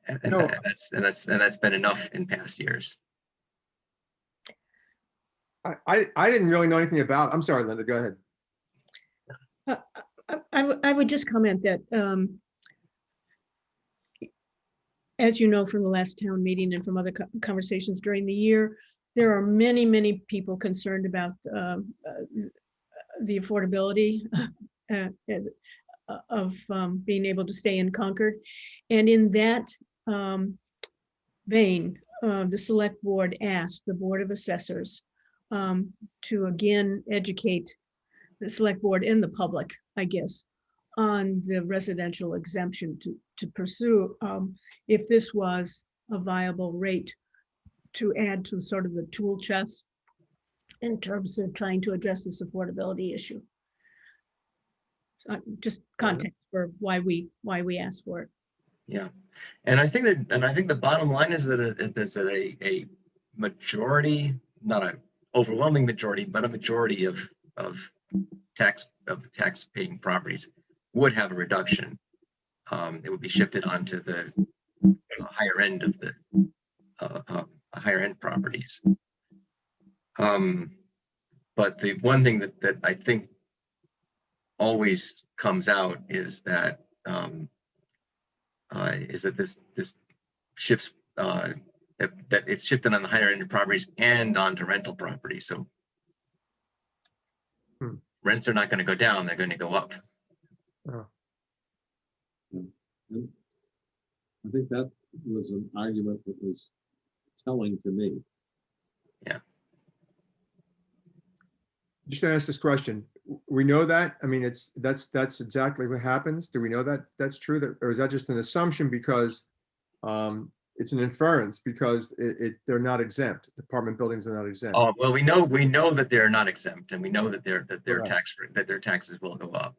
And that's been enough in past years. I didn't really know anything about. I'm sorry, Linda. Go ahead. I would just comment that, as you know from the last town meeting and from other conversations during the year, there are many people concerned about the affordability of being able to stay in Concord, and in that vein, the select board asked the Board of Assessors to again educate the select board and the public, I guess, on the residential exemption to pursue if this was a viable rate to add to sort of the tool chest in terms of trying to address this affordability issue. Just context for why we asked for it. Yeah, and I think the bottom line is that there's a majority, not an overwhelming majority, but a majority of tax paying properties would have a reduction. It would be shifted onto the higher end of the higher end properties. But the one thing that I think always comes out is that this shifts that it's shifted on the higher end of properties and onto rental properties. So rents are not going to go down; they're going to go up. And I think that was an argument that was telling to me. Yeah. Just to ask this question, we know that. I mean, that's exactly what happens. Do we know that that's true? That, or is that just an assumption because it's an inference because they're not exempt. Apartment buildings are not exempt. Oh well, we know that they're not exempt, and we know that their Right. their taxes will go up.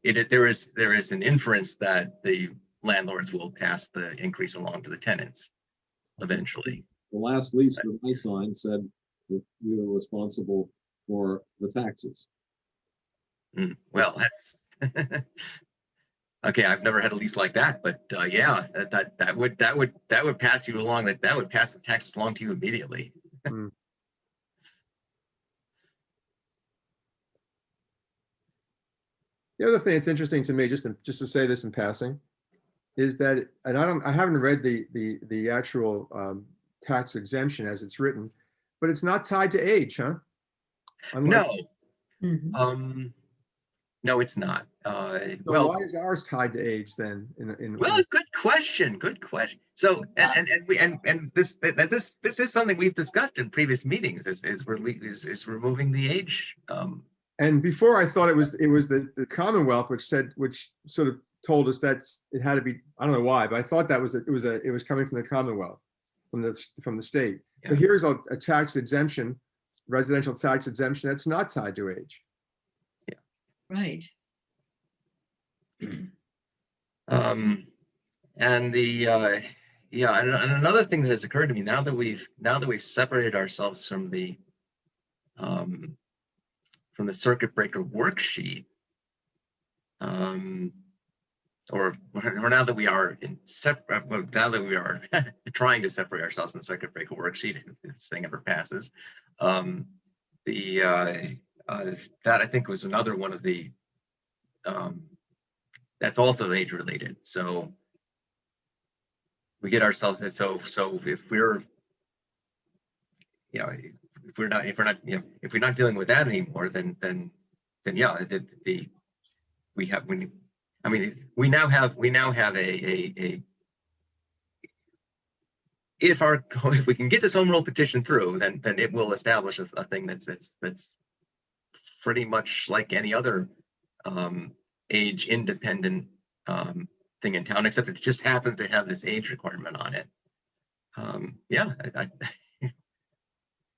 There is an inference that the landlords will pass the increase along to the tenants eventually. The last lease that I signed said that we were responsible for the taxes. Well, that's okay. I've never had a lease like that, but yeah, that would pass you along. That would pass the taxes along to you immediately. The other thing that's interesting to me, just to say this in passing, is that, and I haven't read the actual tax exemption as it's written, but it's not tied to age, huh? No. Mhm. No, it's not. So Well, why is ours tied to age then? well, good question. Good question. So, and this is something we've discussed in previous meetings. Is removing the age. And before I thought it was the Commonwealth which sort of told us that it had to be. I don't know why, but I thought that it was coming from the Commonwealth, from the state. Yeah. But here's a tax exemption, residential tax exemption that's not tied to age. Right. And the yeah, and another thing that has occurred to me now that we've separated ourselves from the circuit breaker worksheet, or now that we are now that we are trying to separate ourselves from the circuit breaker worksheet, if this thing ever passes, that I think was another one of the that's also age related. So we get ourselves so if we're if we're not dealing with that anymore, then yeah, we now have a if we can get this home rule petition through, then it will establish a thing that's pretty much like any other age independent thing in town, except it just happens to have this age requirement on it. Yeah,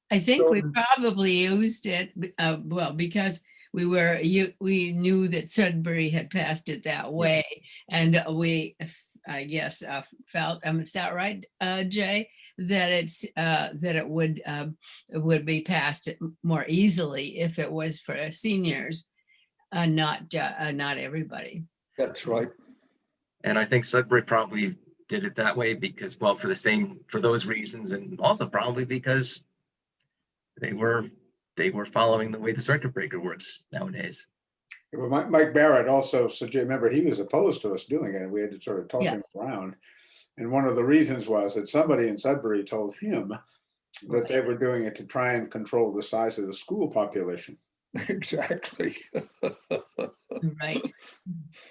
I think we So- probably used it, well, because we knew that Sudbury had passed it that way. And we, I guess, felt, is that right, Jay? That it would be passed more easily if it was for seniors, not everybody. That's right. and I think Sudbury probably did it that way because, well, for those reasons, and also probably because they were following the way the circuit breaker works nowadays. Well, Mike Barrett also remember, he was opposed to us doing it, and we had to sort of talk him around. And one of the reasons was that somebody in Sudbury told him that they were doing it to try and control the size of the school population. Exactly. Right.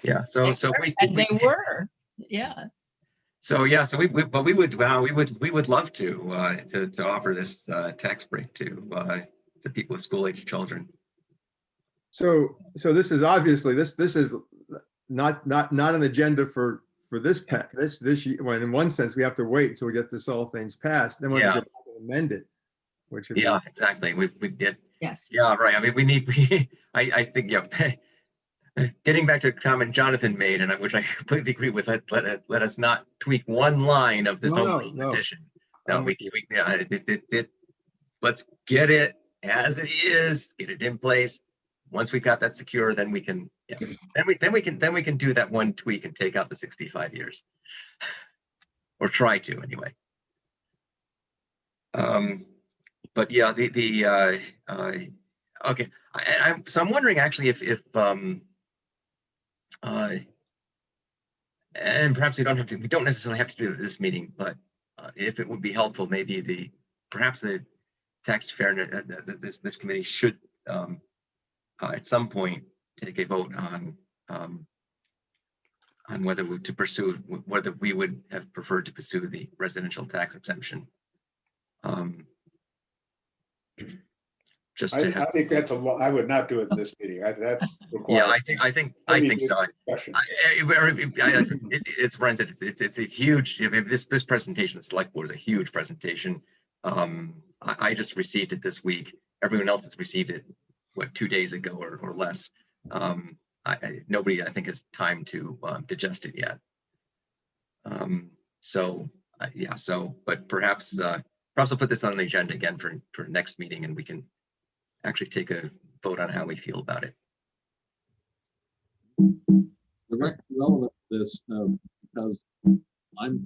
Yeah. So And they were, yeah. So yeah. So we would love to offer this tax break to people with school age children. So this is obviously, this is not an agenda for this year. When in one sense, we have to wait until we get this all things passed, then we're Yeah. going to amend it. Which would be- Yeah, exactly. We did. Yes. Yeah, right. I mean, I think, yeah, getting back to a comment Jonathan made, and which I completely agree with, let us not tweak one line of this home rule petition. No, let's get it as it is, get it in place. Once we got that secure, then we can, then we can do that one tweak and take out the 65 years, or try to anyway. But yeah, okay. So I'm wondering actually if and perhaps we don't necessarily have to do it at this meeting, but if it would be helpful, maybe perhaps the tax fairness, this committee should at some point take a vote on whether whether we would have preferred to pursue the residential tax exemption. Just to I think that's I would not do it in this meeting. That's required. Yeah, I think so. Discussion. It's Brian said, it's a huge, this presentation, the select board is a huge presentation. I just received it this week. Everyone else has received it, 2 days ago or less. Nobody, I think, has time to digest it yet. But perhaps we'll put this on the agenda again for next meeting, and we can actually take a vote on how we feel about it. Direct relevant to this, because I'm,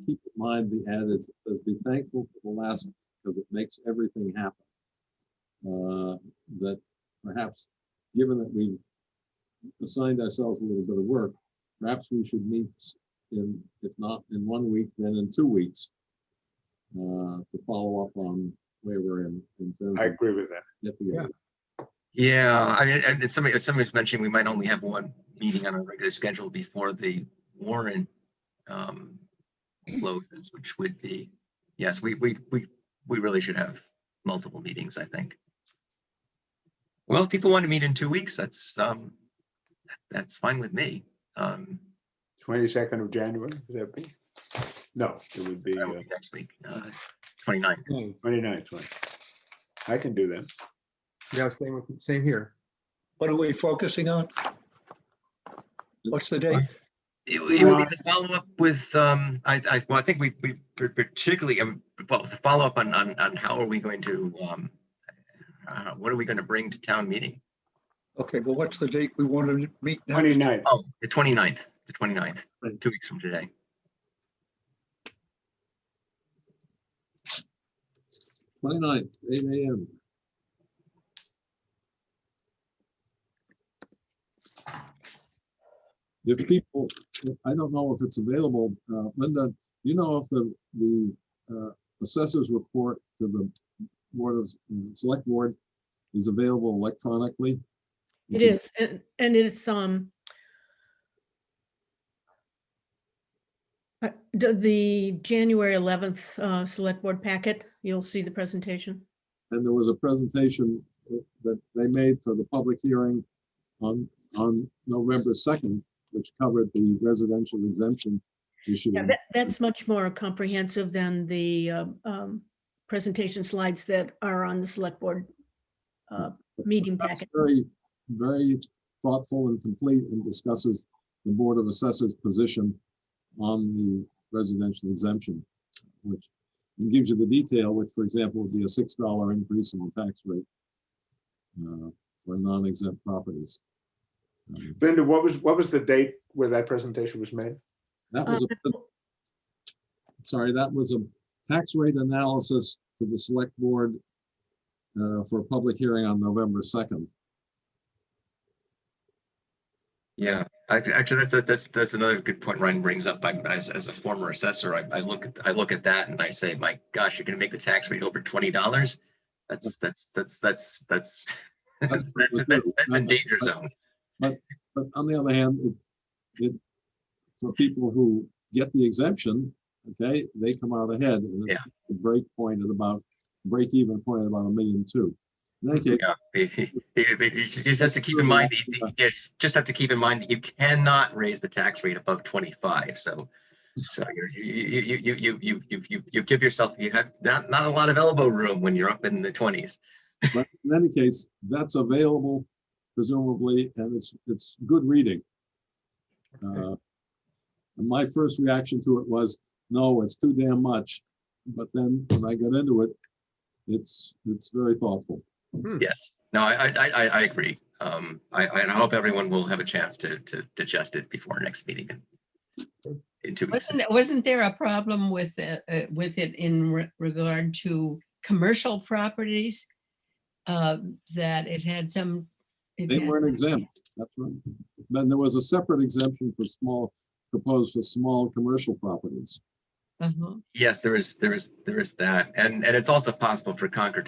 keep in mind the adage that says be thankful for the last, because it makes everything happen. That perhaps, given that we've assigned ourselves a little bit of work, perhaps we should meet in, if not in 1 week, then in 2 weeks, to follow up on where we're in terms I of agree with that. get together. Yeah, I mean, and somebody's mentioning we might only have one meeting on our regular schedule before the warrant closes, which would be, yes, we really should have multiple meetings, I think. Well, if people want to meet in 2 weeks, that's fine with me. 22nd of January, would that be? No, it would be That would be next week, 29th. 29th. Right. I can do that. Yeah, same here. What are we focusing on? What's the date? It would be the follow up with I think we particularly the follow up on how are we going to what are we going to bring to town meeting? Okay, well, what's the date we want to meet now? 29th. Oh, the 29th. The 29th, Right. 2 weeks from today. 29th, 8 a.m. If people, I don't know if it's available, Linda, do you know if the assessors report to the Board of Select Board is available electronically? It is, and it's The January 11th Select Board packet, you'll see the presentation. And there was a presentation that they made for the public hearing on November 2nd, which covered the residential exemption issue. Yeah, that's much more comprehensive than the presentation slides that are on the Select Board meeting That's packet. very, very thoughtful and complete, and discusses the Board of Assessors' position on the residential exemption, which gives you the detail, which, for example, would be a $6 increase in the tax rate for non-exempt properties. Linda, what was the date where that presentation was made? That was that was a tax rate analysis to the Select Board for a public hearing on November 2nd. Yeah, actually, that's another good point Ryan brings up. As a former assessor, I look at that and I say, my gosh, you're going to make the tax rate over $20. That's a danger zone. But on the other hand, it for people who get the exemption, okay, they come out ahead. And Yeah. The break even point at about $1.2 million. In that case, You just have to keep in mind. You just have to keep in mind that you cannot raise the tax rate above 25. So you give yourself, you have not a lot of elbow room when you're up in the 20s. but in any case, that's available presumably, and it's good reading. And my first reaction to it was, no, it's too damn much. But then when I got into it, it's very thoughtful. Yes. No, I agree. I hope everyone will have a chance to digest it before our next meeting in 2 weeks. Wasn't there a problem with it in regard to commercial properties? That it had some. They weren't exempt. That's right. Then there was a separate exemption for proposed for small commercial properties. Yes, there is that, and it's also possible for Concord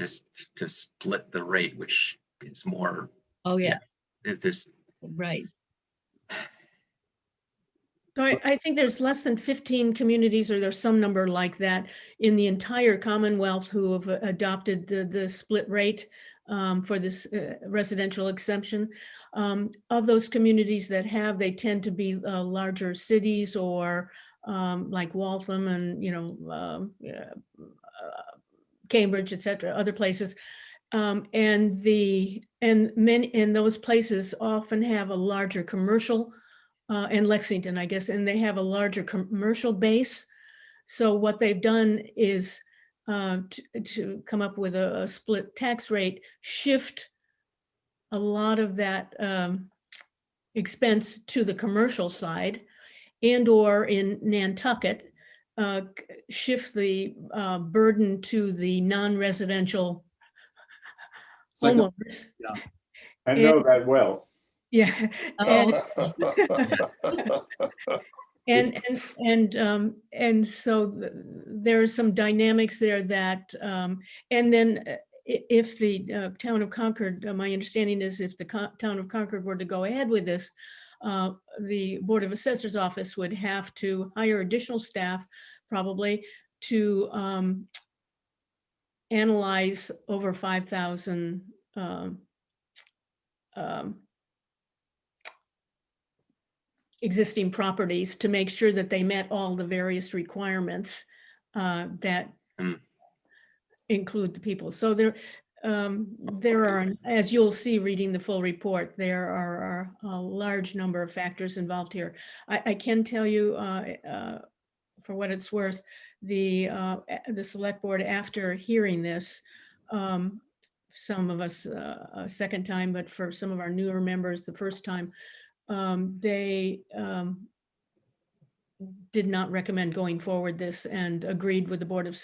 to split the rate, which is more. Oh, yeah. There's Right. So I think there's less than 15 communities, or there's some number like that in the entire Commonwealth who have adopted the split rate for this residential exemption. Of those communities that have, they tend to be larger cities, or like Waltham and, Cambridge, et cetera, other places. And those places often have a larger commercial, and Lexington, I guess, and they have a larger commercial base. So what they've done is to come up with a split tax rate, shift a lot of that expense to the commercial side, and or in Nantucket, shift the burden to the non-residential homeowners. Yeah. I know that well. Yeah. And so there are some dynamics there that, and then if the town of Concord, my understanding is if the town of Concord were to go ahead with this, the Board of Assessors office would have to hire additional staff probably to analyze over 5,000 existing properties to make sure that they met all the various requirements that include the people. So there are, as you'll see reading the full report, there are a large number of factors involved here. I can tell you, for what it's worth, the select board, after hearing this, some of us a second time, but for some of our newer members the first time, they did not recommend going forward this, and agreed with the Board of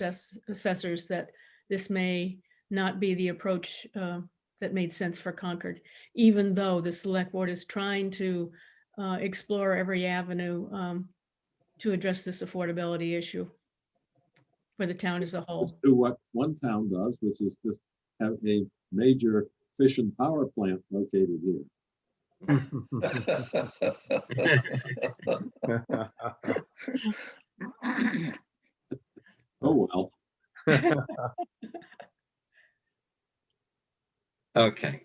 Assessors that this may not be the approach that made sense for Concord, even though the select board is trying to explore every avenue to address this affordability issue for the town as a whole. Let's do what one town does, which is just have a major fission power plant located here. Oh, well, Okay.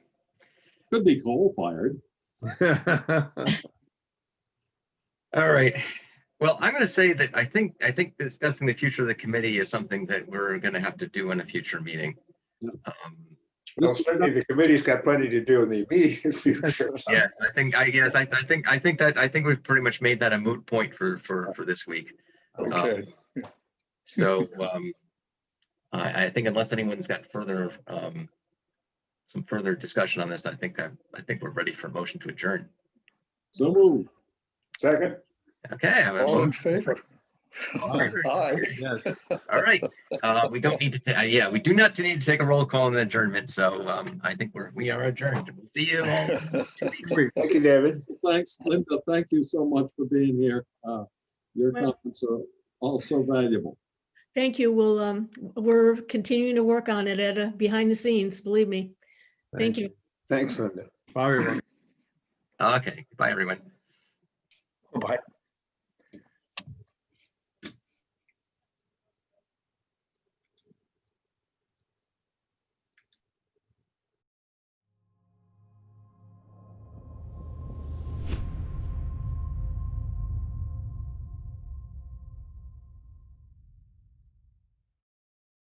could be coal-fired. All right. Well, I'm going to say that I think discussing the future of the committee is something that we're going to have to do in a future meeting. Yeah. Well, certainly the committee's got plenty to do in the immediate future. Yes, I think we've pretty much made that a moot point for this week. Okay. So I think unless anyone's got further some further discussion on this, I think we're ready for a motion to adjourn. So moved. Second, Okay, I have a All in motion. favor? All in favor. Aye. Yes. All right. We don't need to. Yeah, we do not need to take a roll call in the adjournment. So I think we are adjourned. We'll see you all in 2 weeks. thank you, David. Thanks, Linda. Thank you so much for being here. Your Well- comments are also valuable. Thank you. We're continuing to work on it behind the scenes, believe me. Thank you. Thanks, Linda. Bye, everyone. Okay. Bye, everyone. Bye.